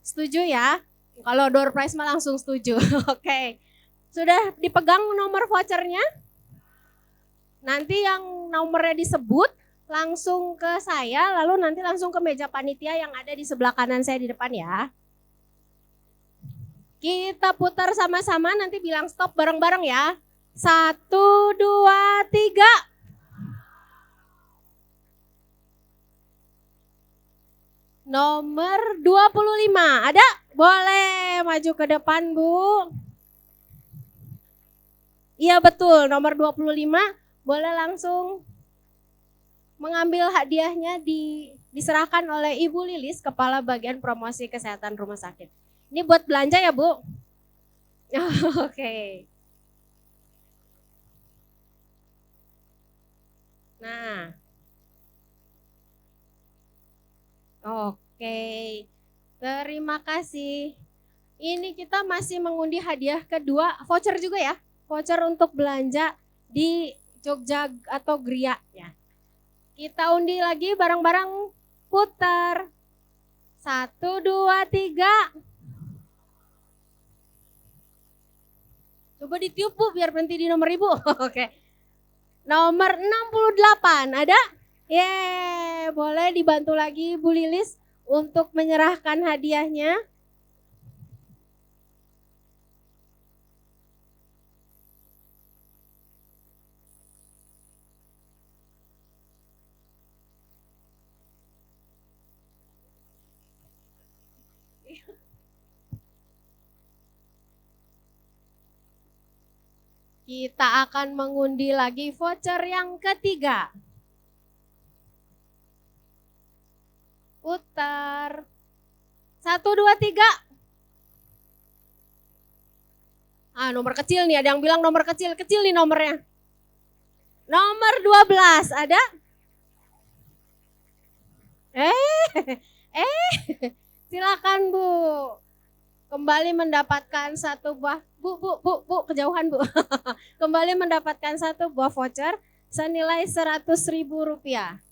Setuju ya? Kalau door prize mah langsung setuju. Oke. Sudah dipegang nomor vouchernya? Nanti yang nomornya disebut langsung ke saya, lalu nanti langsung ke meja panitia yang ada di sebelah kanan saya di depan ya. Kita putar sama-sama, nanti bilang stop bareng-bareng ya. 1, 2, 3. Nomor 25, ada? Boleh maju ke depan Bu. Iya betul, nomor 25 boleh langsung mengambil hadiahnya diserahkan oleh Ibu Lilis, Kepala Bagian Promosi Kesehatan Rumah Sakit. Ini buat belanja ya Bu? Oke. Nah. Oke. Terima kasih. Ini kita masih mengundi hadiah kedua, voucher juga ya? Voucher untuk belanja di Jogja atau Gria ya. Kita undi lagi bareng-bareng, putar. 1, 2, 3. Coba ditiup Bu biar berhenti di nomor Ibu. Oke. Nomor 68 ada? Yeay, boleh dibantu lagi Bu Lilis untuk menyerahkan hadiahnya. Kita akan mengundi lagi voucher yang ketiga. Putar. 1, 2, 3. Nomor kecil nih, ada yang bilang nomor kecil. Kecil nih nomornya. Nomor 12, ada? Silakan Bu. Kembali mendapatkan satu buah, Bu, kejauhan Bu. Kembali mendapatkan satu buah voucher senilai Rp100.000.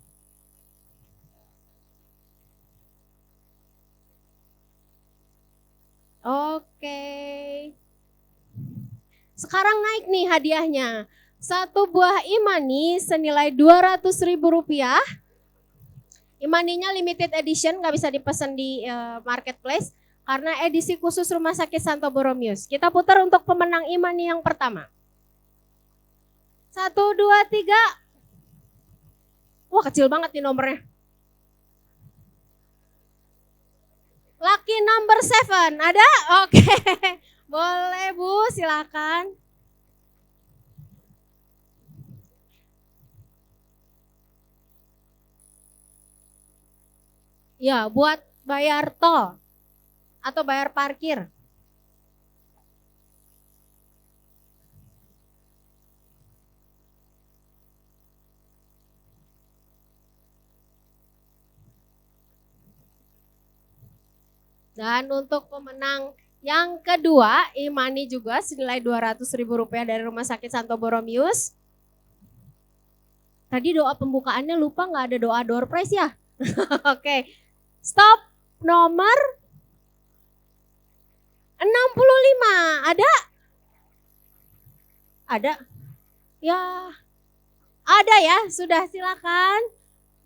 Oke. Sekarang naik nih hadiahnya. Satu buah imani senilai Rp200.000. Imaninya limited edition, nggak bisa dipesan di marketplace karena edisi khusus Rumah Sakit Santo Borromeus. Kita putar untuk pemenang imani yang pertama. 1, 2, 3. Wah, kecil banget nih nomornya. Lucky number 7, ada? Oke. Boleh Bu, silakan. Ya, buat bayar tol atau bayar parkir. Dan untuk pemenang yang kedua, imani juga senilai Rp200.000 dari Rumah Sakit Santo Borromeus. Tadi doa pembukaannya lupa, nggak ada doa door prize ya? Oke. Stop nomor 65. Ada? Ada? Ya. Ada ya, sudah silakan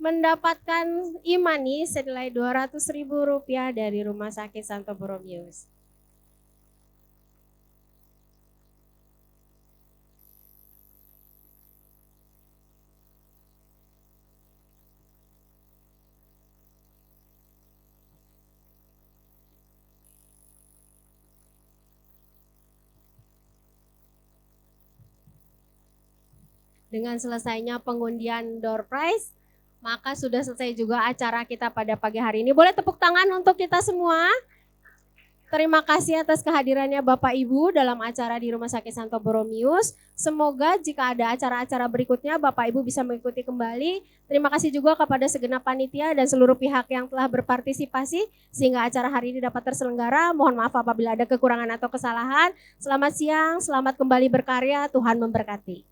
mendapatkan imani senilai Rp200.000 dari Rumah Sakit Santo Borromeus. Dengan selesainya pengundian door prize, maka sudah selesai juga acara kita pada pagi hari ini. Boleh tepuk tangan untuk kita semua. Terima kasih atas kehadirannya Bapak Ibu dalam acara di Rumah Sakit Santo Borromeus. Semoga jika ada acara-acara berikutnya Bapak Ibu bisa mengikuti kembali. Terima kasih juga kepada segenap panitia dan seluruh pihak yang telah berpartisipasi sehingga acara hari ini dapat terselenggara. Mohon maaf apabila ada kekurangan atau kesalahan. Selamat siang, selamat kembali berkarya, Tuhan memberkati.